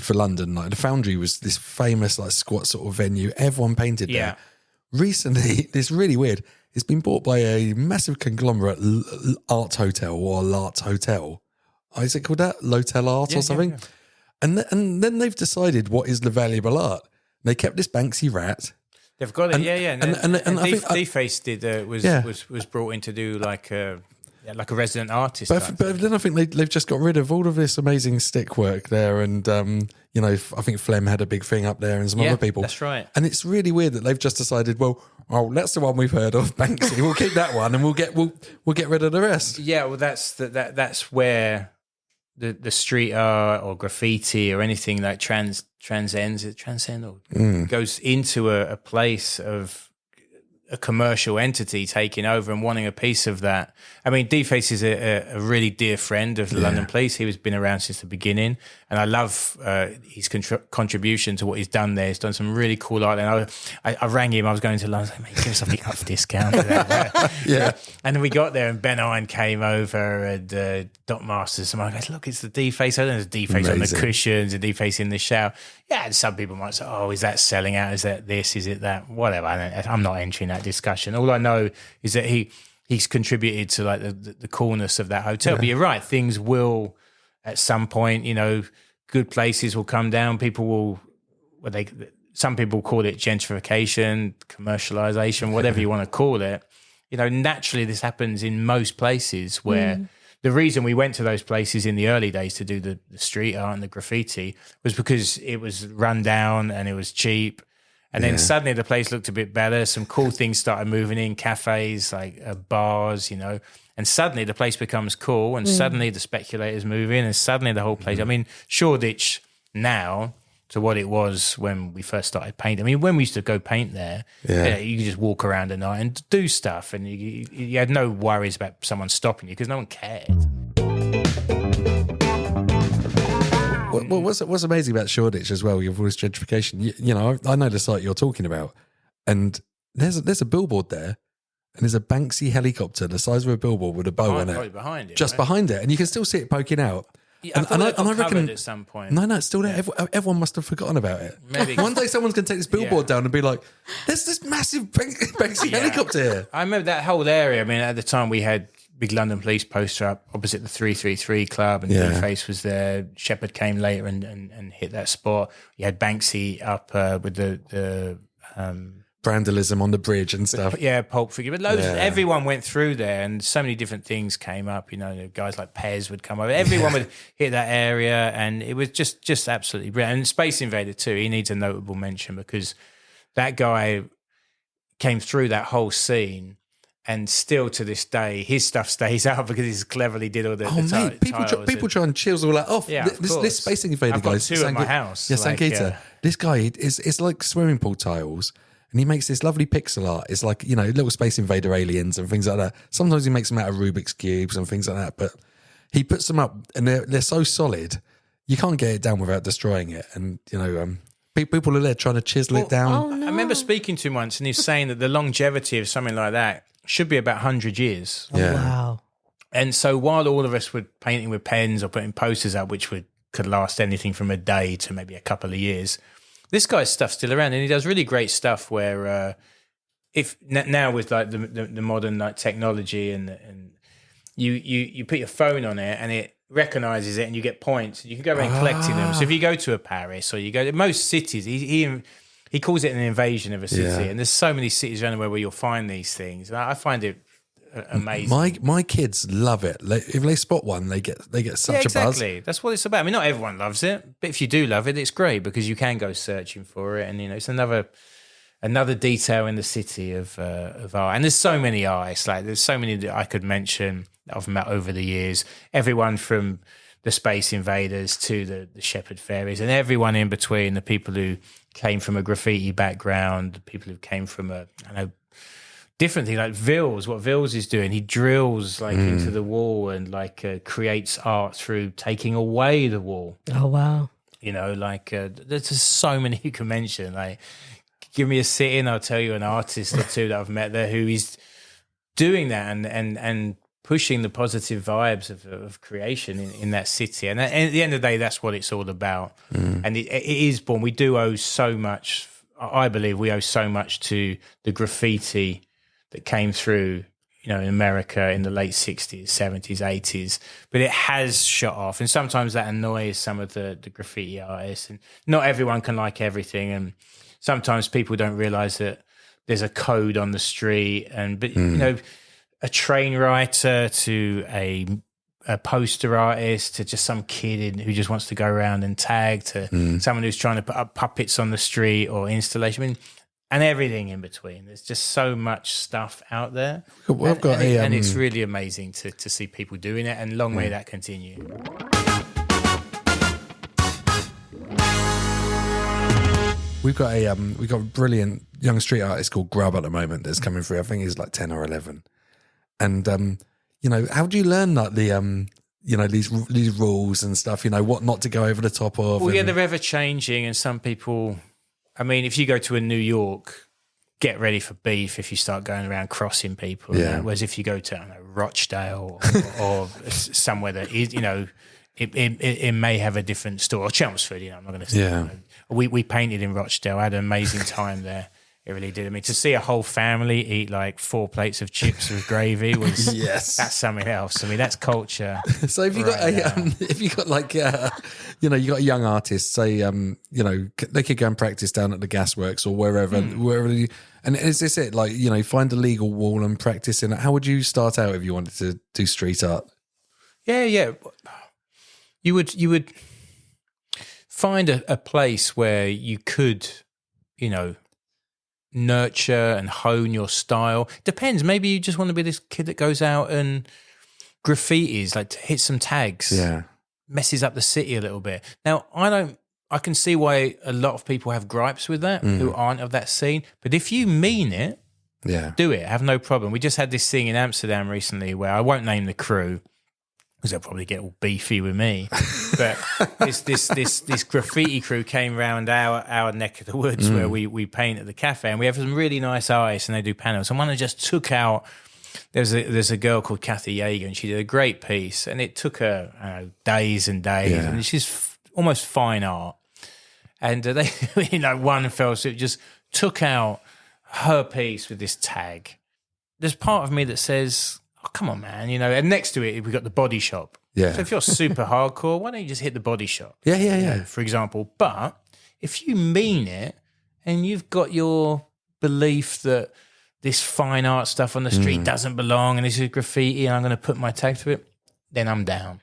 for London. Like the Foundry was this famous like squat sort of venue. Everyone painted there. Recently, it's really weird. It's been bought by a massive conglomerate, Art Hotel or L'Art Hotel. Is it called that? L'Hotel Art or something? Yeah. And then they've decided what is the valuable art. They kept this Banksy rat. They've got it, yeah. And I think Deface did was brought in to do like a resident artist. But then I think they've just got rid of all of this amazing stick work there, and I think Flem had a big thing up there, and some other people. That's right. And it's really weird that they've just decided, well, that's the one we've heard of, Banksy. We'll keep that one, and we'll get rid of the rest. Yeah, well, that's where the street art or graffiti or anything like transcends or goes into a place of a commercial entity taking over and wanting a piece of that. I mean, Deface is a really dear friend of the London Police. He has been around since the beginning, and I love his contribution to what he's done there. He's done some really cool art. And I rang him. I was going to London. I was like, mate, give us something off discount. Yeah. And then we got there, and Ben Iron came over, and Dot Masters. And I go, look, it's the Deface. I don't know, there's Deface on the cushions, a Deface in the shower. Yeah, and some people might say, oh, is that selling out? Is that this? Is it that? Whatever. I'm not entering that discussion. All I know is that he's contributed to like the coolness of that hotel. But you're right, things will at some point, good places will come down. People will, some people call it gentrification, commercialization, whatever you want to call it. Naturally this happens in most places where the reason we went to those places in the early days to do the street art and the graffiti was because it was run down and it was cheap. And then suddenly the place looked a bit better. Some cool things started moving in, cafes, like bars, and suddenly the place becomes cool, and suddenly the speculators move in, and suddenly the whole place. I mean, Shoreditch now to what it was when we first started painting. I mean, when we used to go paint there, you could just walk around at night and do stuff, and you had no worries about someone stopping you because no one cared. Well, what's amazing about Shoreditch as well, with all this gentrification, I know the site you're talking about, and there's a billboard there, and there's a Banksy helicopter the size of a billboard with a bow on it. Behind it. Just behind it, and you can still see it poking out. Yeah, I reckon at some point. No, it's still there. Everyone must have forgotten about it. Maybe. One day someone's going to take this billboard down and be like, there's this massive Banksy helicopter here. I remember that whole area. I mean, at the time we had big London Police poster up opposite the 333 Club, and Deface was there. Shepherd came later and hit that spot. You had Banksy up with the vandalism on the bridge and stuff. Yeah, Pulp Figure. But everyone went through there, and so many different things came up. Guys like Pez would come over. Everyone would hit that area, and it was just absolutely brilliant. And Space Invader too, he needs a notable mention because that guy came through that whole scene. And still to this day, his stuff stays out because he's cleverly did all the mate, people try and chisel all that off. Yeah, this Space Invader guy. I've got two at my house. Yeah, Sankita. This guy it's like swimming pool tiles, and he makes this lovely pixel art. It's like little Space Invader aliens and things like that. Sometimes he makes them out of Rubik's cubes and things like that. But he puts them up, and they're so solid, you can't get it down without destroying it. And people are there trying to chisel it down. Oh, no. I remember speaking to him once, and he's saying that the longevity of something like that should be about 100 years. Oh, wow. And so while all of us were painting with pens or putting posters up, which could last anything from a day to maybe a couple of years, this guy's stuff's still around, and he does really great stuff where if now with like the modern like technology and you put your phone on it and it recognizes it and you get points, and you can go around collecting them. So if you go to a Paris or you go to most cities, he calls it an invasion of a city, and there's so many cities around the world where you'll find these things. I find it amazing. My kids love it. If they spot one, they get such a buzz. Exactly. That's what it's about. I mean, not everyone loves it, but if you do love it, it's great because you can go searching for it, and it's another detail in the city of art. And there's so many artists. Like there's so many that I could mention that I've met over the years. Everyone from the Space Invaders to the Shepherd Fairies, and everyone in between. The people who came from a graffiti background, the people who came from different things like Vils. What Vils is doing, he drills into the wall and creates art through taking away the wall. Oh wow! There's just so many you can mention. Like, give me a sit-in, I'll tell you an artist or two that I've met there who is doing that and pushing the positive vibes of creation in that city. And at the end of the day, that's what it's all about. And it is born. We do owe so much. I believe we owe so much to the graffiti that came through, in America in the late 60s, 70s, 80s. But it has shot off. And sometimes that annoys some of the graffiti artists. And not everyone can like everything. And sometimes people don't realize that there's a code on the street, but you know, a train writer to a poster artist to just some kid who just wants to go around and tag to someone who's trying to put up puppets on the street or installation. I mean, and everything in between. There's just so much stuff out there. Well, and it's really amazing to see people doing it, and long may that continue. We've got a brilliant young street artist called Grub at the moment that's coming through. I think he's like 10 or 11. And you know, how do you learn like the you know, these rules and stuff, you know, what not to go over the top of? Well, yeah, they're ever changing, and some people, I mean, if you go to a New York, get ready for beef if you start going around crossing people. Yeah. Whereas if you go to, I don't know, Rochdale or somewhere that is, you know, it may have a different story. Or Chelmsford, you know, I'm not going to say. Yeah. You know. We painted in Rochdale. I had an amazing time there. It really did. I mean, to see a whole family eat like 4 plates of chips with gravy was that's something else. I mean, that's culture. So if you got like you know, you got a young artist, say you know, they could go and practice down at the gasworks or wherever and is this it? Like, you know, find a legal wall and practice in it. How would you start out if you wanted to do street art? Yeah. You would find a place where you could, you know, nurture and hone your style. Depends. Maybe you just want to be this kid that goes out and graffitis, like to hit some tags. Yeah. Messes up the city a little bit. Now, I can see why a lot of people have gripes with that who aren't of that scene. But if you mean it, do it. Have no problem. We just had this thing in Amsterdam recently where I won't name the crew, because they'll probably get all beefy with me. But this graffiti crew came round our neck of the woods where we paint at the cafe, and we have some really nice artists, and they do panels. And one that just took out. There's a girl called Kathy Yeager, and she did a great piece, and it took her days and days, and she's almost fine art. And they, you know, one fell swoop just took out her piece with this tag. There's part of me that says, oh, come on, man, you know, and next to it, we've got the body shop. Yeah. So if you're super hardcore, why don't you just hit the body shop? Yeah. You know, for example. But if you mean it and you've got your belief that this fine art stuff on the street doesn't belong and this is graffiti and I'm going to put my tag to it, then I'm down.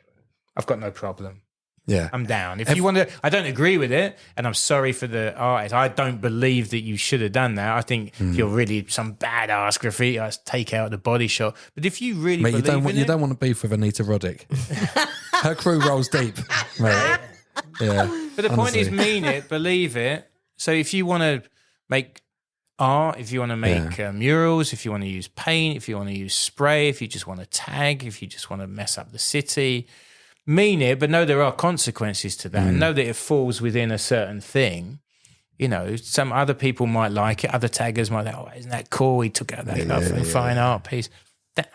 I've got no problem. Yeah. I'm down. If you want to, I don't agree with it, and I'm sorry for the artist. I don't believe that you should have done that. I think if you're really some badass graffiti artist, take out the body shot. But if you really believe you don't want to beef with Anita Roddick. Her crew rolls deep. Right. Yeah. But the point is, mean it, believe it. So if you want to make art, if you want to make murals, if you want to use paint, if you want to use spray, if you just want to tag, if you just want to mess up the city, mean it, but know there are consequences to that, and know that it falls within a certain thing. You know, some other people might like it, other taggers might think, oh, isn't that cool? He took out that fine art piece.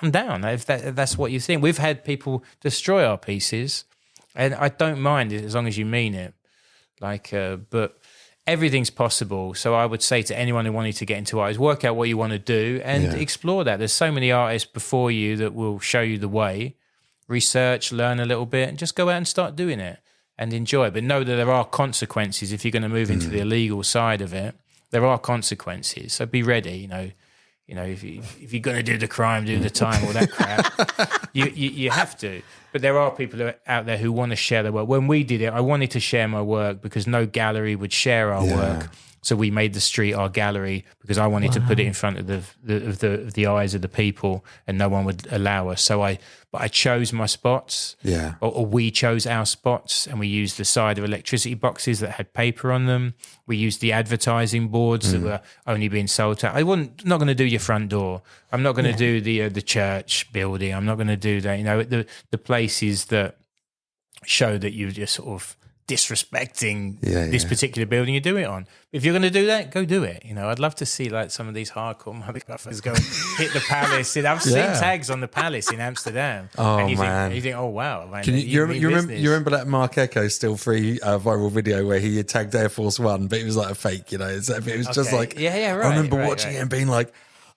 I'm down if that's what you think. We've had people destroy our pieces, and I don't mind it as long as you mean it. Like, but everything's possible. So I would say to anyone who wanted to get into art is work out what you want to do and explore that. There's so many artists before you that will show you the way. Research, learn a little bit, and just go out and start doing it and enjoy it. But know that there are consequences if you're going to move into the illegal side of it. There are consequences, so be ready. You know, if you're going to do the crime, do the time, all that crap. you have to. But there are people out there who want to share their work. When we did it, I wanted to share my work because no gallery would share our work. So we made the street our gallery because I wanted to put it in front of the eyes of the people, and no one would allow us. So I chose my spots, or we chose our spots, and we used the side of electricity boxes that had paper on them. We used the advertising boards that were only being sold to. Not going to do your front door. I'm not going to do the church building. I'm not going to do that. You know, the places that show that you're just sort of disrespecting this particular building you do it on. If you're going to do that, go do it. You know, I'd love to see like some of these hardcore motherfuckers go and hit the palace. I've seen tags on the palace in Amsterdam. Oh, and you man. think, oh wow. Man, you remember that Mark Echo Still Free viral video where he had tagged Air Force One, but it was like a fake, you know. It was just like, right. I remember watching it and being like,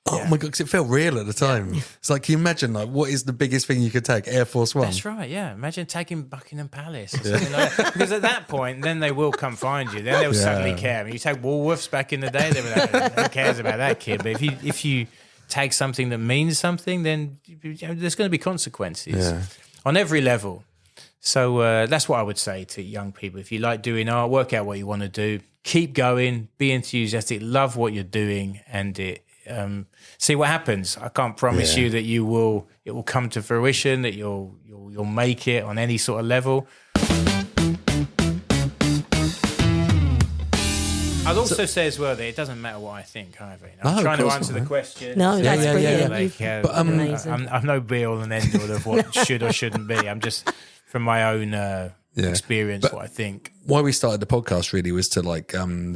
Oh my God, because it felt real at the time. It's like, can you imagine, like, what is the biggest thing you could take? Air Force One. That's right, yeah. Imagine taking Buckingham Palace or something like that. Because at that point, then they will come find you. Then they'll suddenly care. I mean, you take Woolworths back in the day, they were like, who cares about that kid? But if you take something that means something, then there's going to be consequences on every level. So that's what I would say to young people. If you like doing art, work out what you want to do. Keep going, be enthusiastic, love what you're doing, and see what happens. I can't promise you that it will come to fruition, that you'll make it on any sort of level. I'd also say as well that it doesn't matter what I think either. I'm trying to answer the question. No, that's brilliant. But, amazing. I'm no be all and end all of what should or shouldn't be. I'm just from my own experience, what I think. Why we started the podcast really was to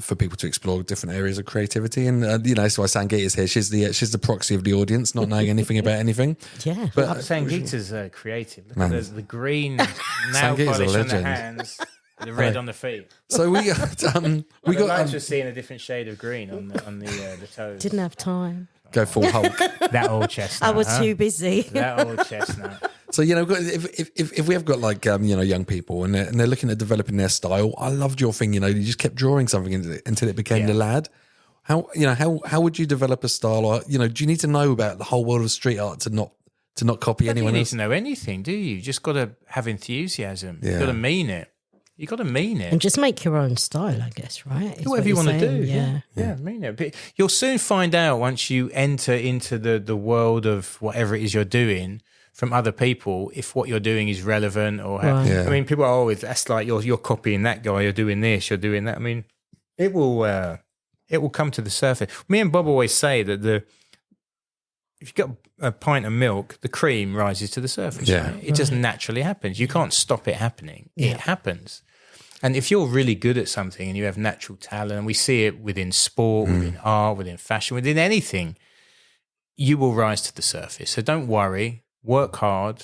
for people to explore different areas of creativity, and so I Sangeeta's here. She's the proxy of the audience, not knowing anything about anything. Yeah, but I'm saying Sangeeta's creative. Look at the green nail Sangeeta's polish on the hands, the red on the feet. So we got nice just seeing a different shade of green on the toes. didn't have time. Go full Hulk. That old chestnut. I was too busy. That old chestnut. So if we have got young people and they're looking at developing their style, I loved your thing. You just kept drawing something until it became the lad. How would you develop a style? Or do you need to know about the whole world of street art to not copy anyone else? You need else? to know anything, do you? You just got to have enthusiasm. You got to mean it. You got to mean it. And just make your own style, I guess, right? Do whatever you want to do. Yeah, mean it. But you'll soon find out once you enter into the world of whatever it is you're doing from other people, if what you're doing is relevant or Right. I mean, people are always, that's like you're copying that guy, you're doing this, you're doing that. I mean, it will come to the surface. Me and Bob always say that if you've got a pint of milk, the cream rises to the surface. Yeah. Right? It just naturally happens. You can't stop it happening. Yeah. It happens. And if you're really good at something and you have natural talent, and we see it within sport, within art, within fashion, within anything, you will rise to the surface. So don't worry, work hard,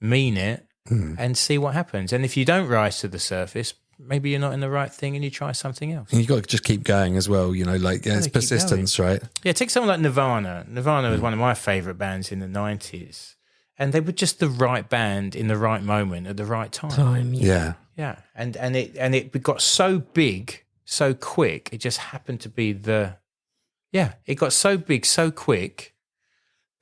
mean it, and see what happens. And if you don't rise to the surface, maybe you're not in the right thing and you try something else. And you've got to just keep going as well, it's persistence, right? Yeah, take someone like Nirvana. Nirvana was one of my favourite bands in the 90s. And they were just the right band in the right moment at the right time. Yeah. Yeah. And it got so big, so quick. It just happened to be it got so big, so quick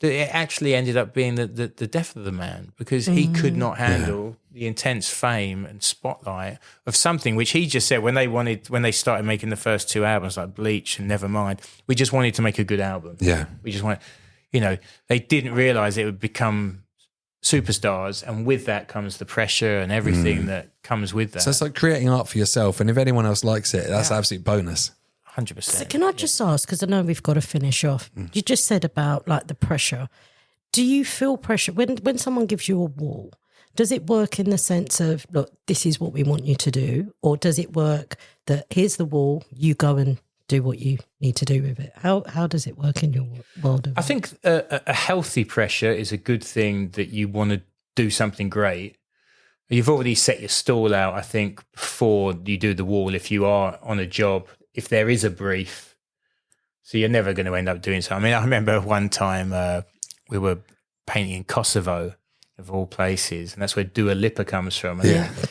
that it actually ended up being the death of the man, because he could not handle the intense fame and spotlight of something which he just said when they started making the first two albums like Bleach and Nevermind, we just wanted to make a good album. Yeah. We just wanted, they didn't realize it would become superstars, and with that comes the pressure and everything that comes with that. So it's like creating art for yourself, and if anyone else likes it, that's an absolute bonus. 100%. So can I just ask, because I know we've got to finish off, you just said about like the pressure. Do you feel pressure when someone gives you a wall? Does it work in the sense of, look, this is what we want you to do? Or does it work that here's the wall, you go and do what you need to do with it? How does it work in your world? I think a healthy pressure is a good thing, that you want to do something great. You've already set your stall out, I think, before you do the wall, if you are on a job, if there is a brief. So you're never going to end up doing something. I mean, I remember one time we were painting in Kosovo, of all places, and that's where Dua Lipa comes from.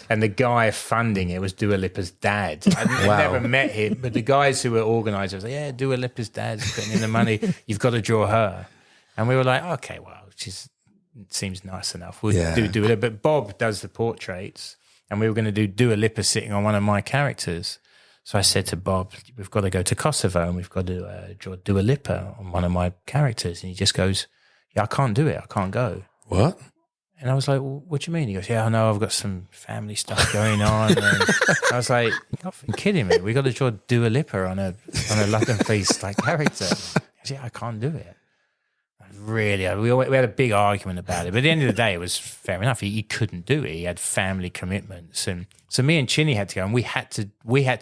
And the guy funding it was Dua Lipa's dad. I'd never met him, but the guys who were organisers were like, yeah, Dua Lipa's dad's putting in the money. You've got to draw her. And we were like, okay, well, seems nice enough. We'll do Dua Lipa. But Bob does the portraits, and we were going to do Dua Lipa sitting on one of my characters. So I said to Bob, we've got to go to Kosovo and we've got to draw Dua Lipa on one of my characters. And he just goes, yeah, I can't do it. I can't go. What? And I was like, well, what do you mean? He goes, yeah, I know, I've got some family stuff going on. And I was like, you're not kidding me. We got to draw Dua Lipa on a London Police character. He goes, yeah, I can't do it. Really, we had a big argument about it. But at the end of the day, it was fair enough. He couldn't do it. He had family commitments, and so me and Chinny had to go, and we had to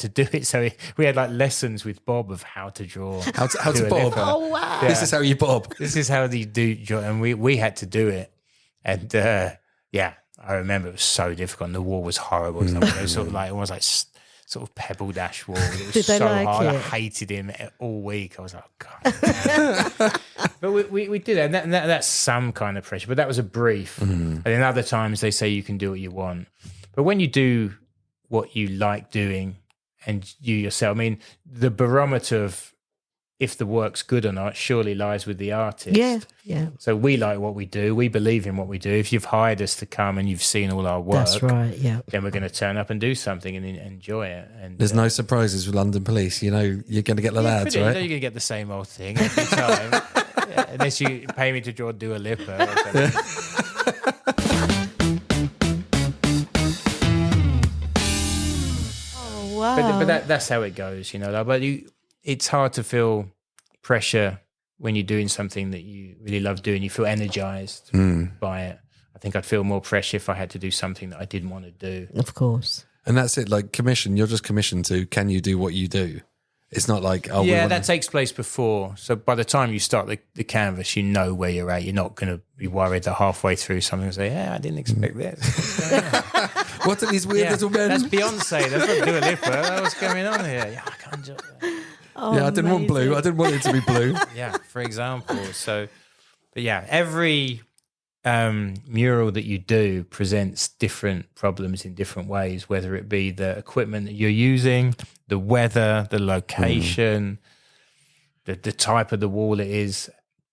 do it. So we had lessons with Bob of how to draw, how to bob. Oh wow! Yeah. This is how you bob. This is how you do, and we had to do it. And I remember it was so difficult. And the wall was horrible. It was sort of almost like sort of pebble dash wall. It was Did they so like hard. I it? hated him all week. I was like, oh, God. But we did it, and that's some kind of pressure. But that was a brief. And then other times they say you can do what you want. But when you do what you like doing and you yourself, I mean, the barometer of if the work's good or not surely lies with the artist. Yeah. So we like what we do. We believe in what we do. If you've hired us to come and you've seen all our work, That's right. Yeah. then we're going to turn up and do something and enjoy it. And There's no surprises with London Police. You know, you're going to get the lads, you know right? you're going to get the same old thing every time. Yeah, unless you pay me to draw Dua Lipa or something. Oh wow. But that's how it goes, you know. Like, but it's hard to feel pressure when you're doing something that you really love doing. You feel energized by it. I think I'd feel more pressure if I had to do something that I didn't want to do. Of course. And that's it. Like commission, you're just commissioned to, can you do what you do? It's not like, oh, Yeah, that takes place before. So by the time you start the canvas, you know where you're at. You're not going to be worried that halfway through something and say, yeah, I didn't expect this. what are these weird little men? That's Beyonce. That's not Dua Lipa. What's going on here? Yeah, I can't do that. Oh, Yeah, I didn't want blue. I didn't want it to be blue. Yeah, for example. So, but yeah, every mural that you do presents different problems in different ways, whether it be the equipment that you're using, the weather, the location, the type of the wall it is.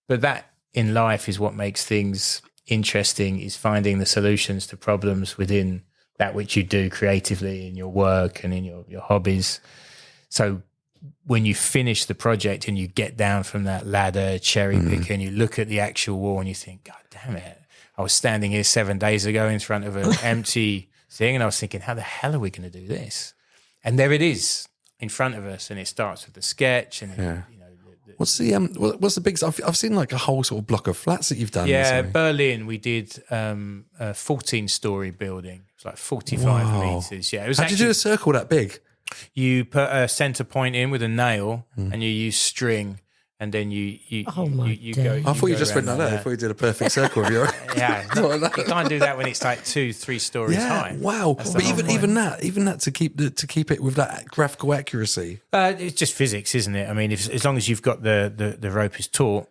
But that in life is what makes things interesting, is finding the solutions to problems within that which you do creatively in your work and in your hobbies. So when you finish the project and you get down from that ladder, cherry picker, and you look at the actual wall and you think, God damn it, I was standing here 7 days ago in front of an empty thing and I was thinking, how the hell are we going to do this? And there it is in front of us, and it starts with the sketch and you know. What's the big? I've seen like a whole sort of block of flats that you've done. Yeah, Berlin. We did a 14-story building. It's like 45 meters. Yeah, it was. How did you do a circle that big? You put a center point in with a nail, and you use string, and then you Oh my you days. go. I thought you just went around like that. I thought you did a perfect circle of your. Yeah, you can't do that when it's like 2-3 stories high. Wow. That's the But whole even point. that to keep it with that graphical accuracy. It's just physics, isn't it? I mean, as long as you've got the rope is taut,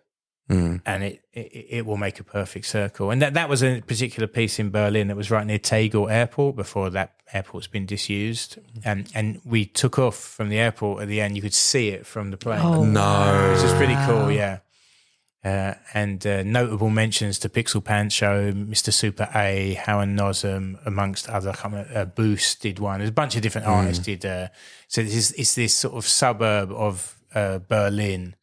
and it will make a perfect circle. And that was a particular piece in Berlin that was right near Tegel Airport before that airport's been disused. And we took off from the airport at the end. You could see it from the plane. Oh, No. Which is pretty cool, yeah. And notable mentions to Pixel Pants Show, Mr. Super A, Howard Nosum, amongst other. Boost did one. There's a bunch of different artists did. So it's this sort of suburb of Berlin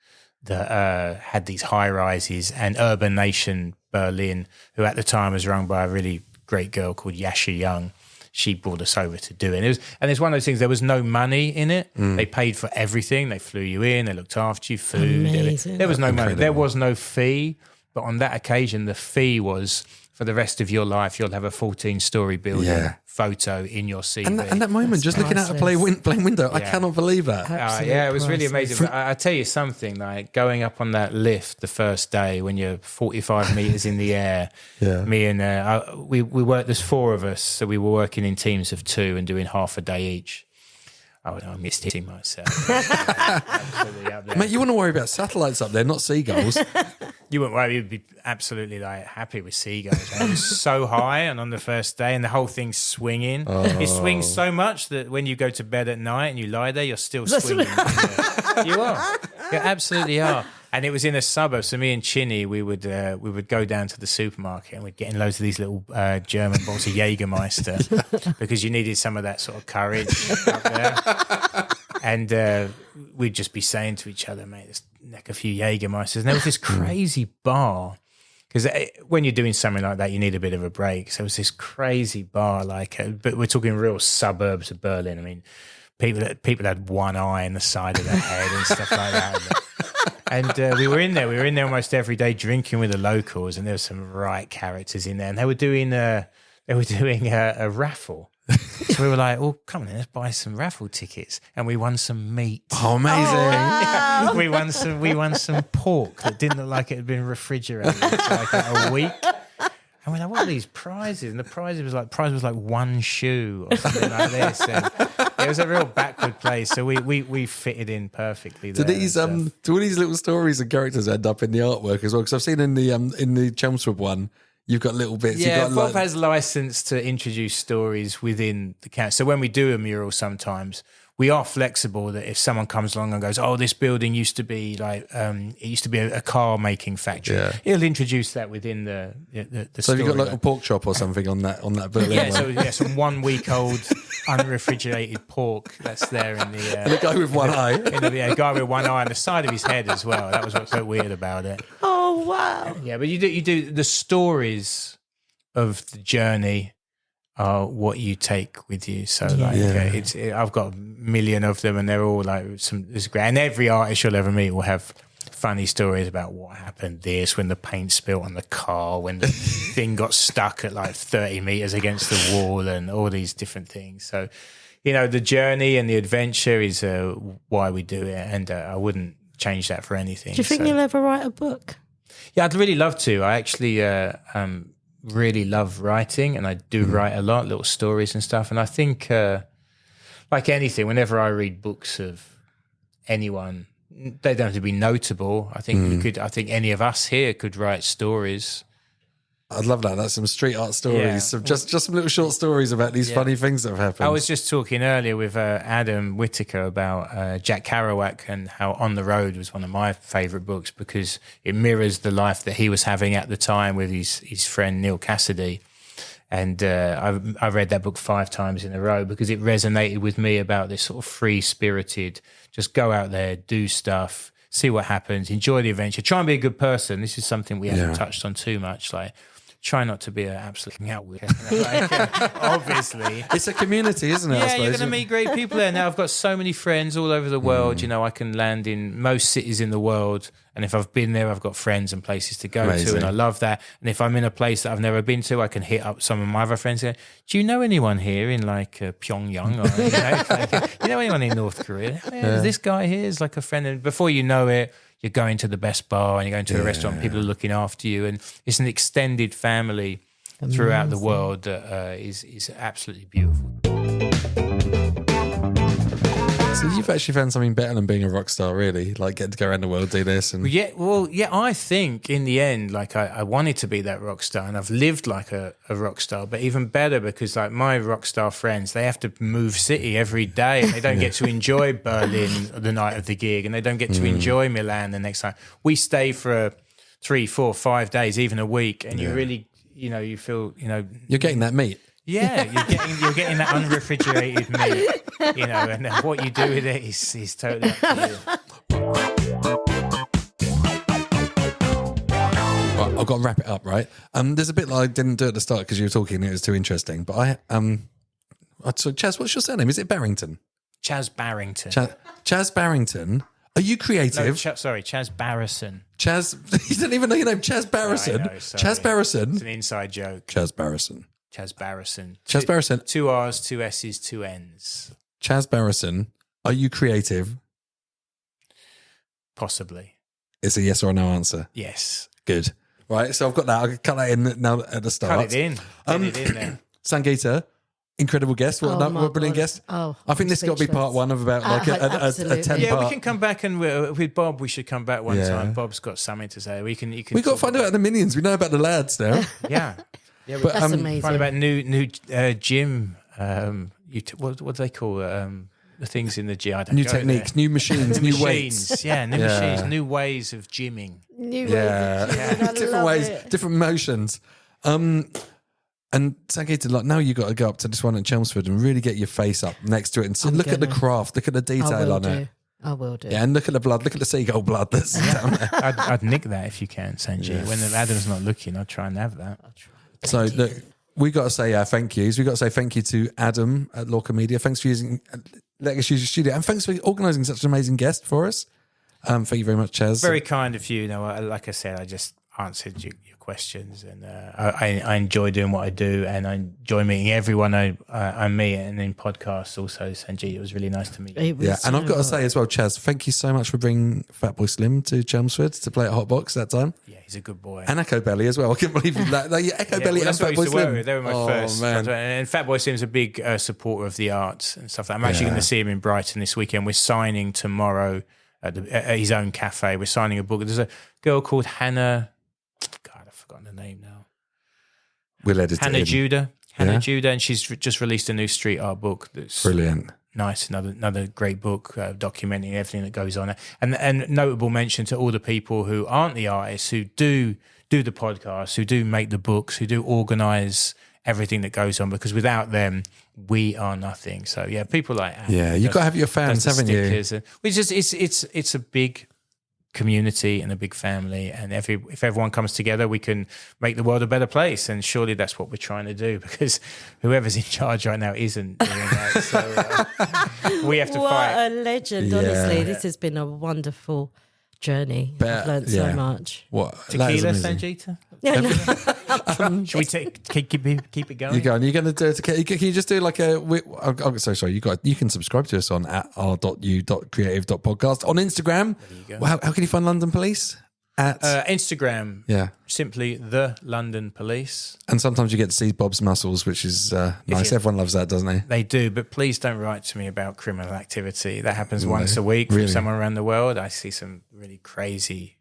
that had these high rises, and Urban Nation Berlin, who at the time was run by a really great girl called Yasha Young. She brought us over to do it. And it's one of those things, there was no money in it. They paid for everything. They flew you in, they looked after you, food. Amazing. There was no money. There was no fee. But on that occasion, the fee was for the rest of your life, you'll have a 14-story building photo in your CV. And that moment, just looking out a plain window, I cannot believe that. Yeah, it was really amazing. But I tell you something, like going up on that lift the first day when you're 45 meters in the air, me and we worked, there's 4 of us, so we were working in teams of 2 and doing half a day each. I missed hitting myself. Absolutely up there. Mate, you want to worry about satellites up there, not seagulls. You wouldn't worry. You'd be absolutely happy with seagulls. It was so high, and on the first day, and the whole thing's swinging. It swings so much that when you go to bed at night and you lie there, you're still swinging. You are. You absolutely are. And it was in a suburb. So me and Chinny, we would go down to the supermarket and we'd get in loads of these little German bottles of Jägermeister because you needed some of that sort of courage up there. And we'd just be saying to each other, mate, let's neck a few Jägermeisters. And there was this crazy bar. Because when you're doing something like that, you need a bit of a break. So it was this crazy bar, but we're talking real suburbs of Berlin. I mean, people had one eye in the side of their head and stuff like that. And we were in there almost every day drinking with the locals, and there were some right characters in there. And they were doing a raffle. So we were like, "Oh, come on, let's buy some raffle tickets." And we won some meat. Oh, amazing! wow. We won some pork that didn't look like it had been refrigerated for like a week. And we're like, "What are these prizes?" And the prize was like one shoe or something like this. And It was a real backward place, so we fitted in perfectly Do there. these do all these little stories and characters end up in the artwork as well? Because I've seen in the Chelmsford one, you've got little bits. Yeah, you've Bob got, has license to introduce stories within the count. So when we do a mural, sometimes we are flexible. That if someone comes along and goes, "Oh, this building used to be like it used to be a car making factory," he'll introduce that within the so story. have you got like a pork chop or something on that building? Yeah, some 1 week old unrefrigerated pork that's there in the and a guy with one eye. a guy with one eye on the side of his head as well. That was what's so weird about it. Oh wow! Yeah, but you do the stories of the journey are what you take with you. So I've got a million of them, and they're all like it's great. And every artist you'll ever meet will have funny stories about what happened. When the paint spilt on the car, when the thing got stuck at like 30 meters against the wall, and all these different things. So, the journey and the adventure is why we do it, and I wouldn't change that for anything. Do you think you'll ever write a book? Yeah, I'd really love to. I actually really love writing, and I do write a lot, little stories and stuff. And I think, like anything, whenever I read books of anyone, they don't have to be notable. I think I think any of us here could write stories. I'd love that. That's some street art stories. Yeah. Some, just some little short stories about these funny things that have happened. I was just talking earlier with Adam Whitaker about Jack Kerouac, and how On the Road was one of my favourite books because it mirrors the life that he was having at the time with his friend Neil Cassidy. And I read that book 5 times in a row because it resonated with me about this sort of free-spirited, just go out there, do stuff, see what happens, enjoy the adventure, try and be a good person. This is something we haven't touched on too much, like try not to be an absolute outward. Obviously. It's a community, isn't it? Yeah, you're going to meet great people there. Now I've got so many friends all over the world. I can land in most cities in the world. And if I've been there, I've got friends and places to go to. And I love that. And if I'm in a place that I've never been to, I can hit up some of my other friends and go, do you know anyone here in like Pyongyang? Or, you know anyone in North Korea? Yeah, this guy here is like a friend. And before you know it, you're going to the best bar and you're going to a restaurant, people are looking after you. And it's an extended family throughout the world that is absolutely beautiful. So you've actually found something better than being a rock star, really? Like getting to go around the world, do this? And I think in the end, like I wanted to be that rock star, and I've lived like a rock star, but even better because like my rock star friends, they have to move city every day and they don't get to enjoy Berlin the night of the gig, and they don't get to enjoy Milan the next time. We stay for 3, 4, 5 days, even a week, and you really, you feel, you're getting that meat. Yeah, you're getting that unrefrigerated meat, and what you do with it is totally up to you. Right, I've got to wrap it up, right? There's a bit that I didn't do at the start because you were talking and it was too interesting. But so Chaz, what's your surname? Is it Barrington? Chaz Barrington. Chaz Barrington. Are you creative? No, Chaz Barrison. Chaz, you don't even know your name. Chaz Barrison. No, Chaz Barrison. It's an inside joke. Chaz Barrison. Chaz Barrison. Chaz Barrison. 2 R's, 2 S's, 2 N's. Chaz Barrison. Are you creative? Possibly. It's a yes or a no answer. Yes. Good. Right, so I've got that. I'll cut that in now at the start. Cut it in. Get it in there. Sangeeta, incredible guest. What a brilliant guest. Oh, I think this has got to be part 1 of about like a 10-part. Yeah, we can come back and with Bob. We should come back one time. Bob's got something to say. You can. We got to find out the Minions. We know about the lads now. Yeah. Yeah, but that's amazing. Find about new gym. What do they call the things in the gym? New techniques, new machines, new weights. Yeah, new machines, new ways of gymming. Different ways, different motions. And Sangeeta, like now you got to go up to this one at Chelmsford and really get your face up next to it and look at the craft, look at the detail on it. I will do. Yeah, and look at the blood, look at the seagull blood that's down there. I'd nick that if you can, Sanjay. Yeah. When Adam's not looking, I'll try and have that. So look, we got to say thank yous. We got to say thank you to Adam at Lorca Media. Thanks for letting us use your studio, and thanks for organising such an amazing guest for us. Thank you very much, Chaz. Very kind of you. Like I said, I just answered your questions, and I enjoy doing what I do, and I enjoy meeting everyone I meet, and in podcasts also. Sanjeet, it was really nice to meet you. And I've got to say as well, Chaz, thank you so much for bringing Fatboy Slim to Chelmsford to play at Hotbox that time. Yeah, he's a good boy. And Echo Belly as well. I can't believe that. Echo Belly and that's what I Fatboy used to work Slim. with. They were my first. Man. And Fatboy Slim's a big supporter of the arts and stuff. I'm actually going to see him in Brighton this weekend. We're signing tomorrow at his own cafe. We're signing a book. There's a girl called Hannah. God, I've forgotten her name now. We'll edit Hannah it in. Judah. Judah, and she's just released a new street art book that's Brilliant. nice. Another great book documenting everything that goes on. And notable mention to all the people who aren't the artists, who do the podcasts, who do make the books, who do organise everything that goes on, because without them, we are nothing. So yeah, people like Anna, You've got to have your fans, haven't you? It's a big community and a big family, and if everyone comes together, we can make the world a better place. And surely that's what we're trying to do, because whoever's in charge right now isn't doing that. So we have to fight. What a legend! Yeah. Honestly, this has been a wonderful journey. I've learned so much. What? That is Tequila, amazing. Sanjita? Yeah, no. Should we keep it going? You're going to do it. Can you just do like a? I'm so sorry. You can subscribe to us on r.u.creative.podcast on Instagram. There you go. How can you find London Police? At Instagram, simply the London Police. And sometimes you get to see Bob's muscles, which is nice. Everyone loves that, doesn't they? They do, but please don't write to me about criminal activity. That happens once a week from someone around the world. I see some really crazy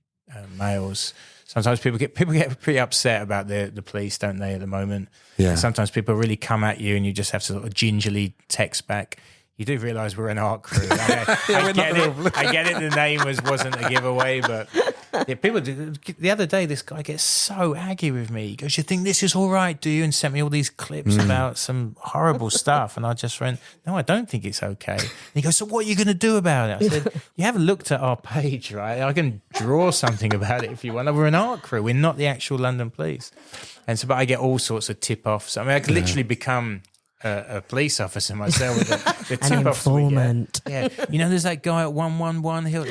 mails. Sometimes people get pretty upset about the police, don't they, at the moment? Yeah. And sometimes people really come at you, and you just have to sort of gingerly text back. You do realise we're an art crew. I get it. The name wasn't a giveaway, but yeah, people do. The other day, this guy gets so aggy with me. He goes, "You think this is all right, do you?" And sent me all these clips about some horrible stuff. And I just went, "No, I don't think it's okay." And he goes, "So what are you going to do about it?" I said, "You haven't looked at our page, right? I can draw something about it if you want. We're an art crew. We're not the actual London Police." And so, but I get all sorts of tip-offs. I mean, I could literally become a police officer myself with the An tip-offs we get. informant. Yeah, there's that guy at 111 Hill.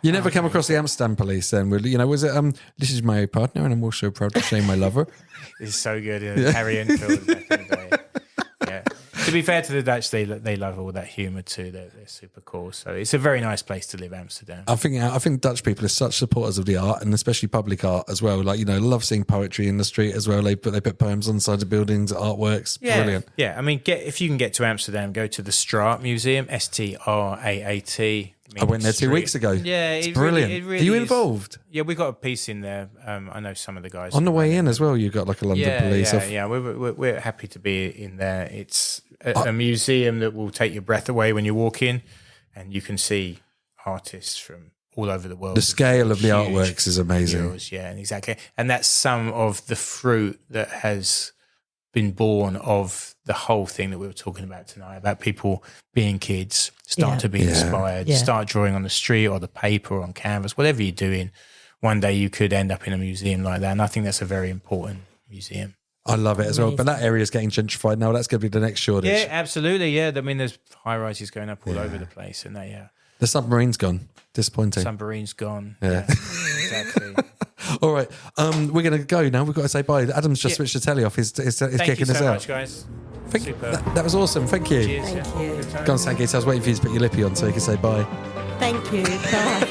You never come across the Amsterdam Police, then? Was it? This is my partner, and I'm also proud to say my lover. This is so good. Harry Enfield back in the day. Yeah. To be fair to the Dutch, they love all that humour too. They're super cool. So it's a very nice place to live, Amsterdam. I think Dutch people are such supporters of the art, and especially public art as well. Like, love seeing poetry in the street as well. They put poems on the side of buildings, artworks. Yeah, Brilliant. Yeah, I mean, if you can get to Amsterdam, go to the Straat Museum, STRAAT. I went there 2 weeks ago. Yeah, it's brilliant. Really are you is. involved? Yeah, we got a piece in there. I know some of the guys On the way in as well. You got like a London Police. Yeah. We're happy to be in there. It's a museum that will take your breath away when you walk in, and you can see artists from all over the world. The scale of the Huge artworks is amazing. murals, yeah, exactly. And that's some of the fruit that has been born of the whole thing that we were talking about tonight, about people being kids, start to be inspired, start drawing on the street or the paper or on canvas, whatever you're doing. One day you could end up in a museum like that. And I think that's a very important museum. I love it as well. But that area is getting gentrified now. That's going to be the next shortage. Yeah, absolutely. Yeah. I mean, there's high rises going up all over the place. And The submarine's gone. Disappointing. submarine's gone. Yeah. Exactly. All right. We're going to go now. We've got to say bye. Adam's just switched the telly off. He's Thank kicking you us so out. much, guys. Super. That was awesome. Thank you. Cheers. Thank you. Good time. Go on, Sangeet. I was waiting for you to put your lippy on so you can say bye. Thank you. Bye.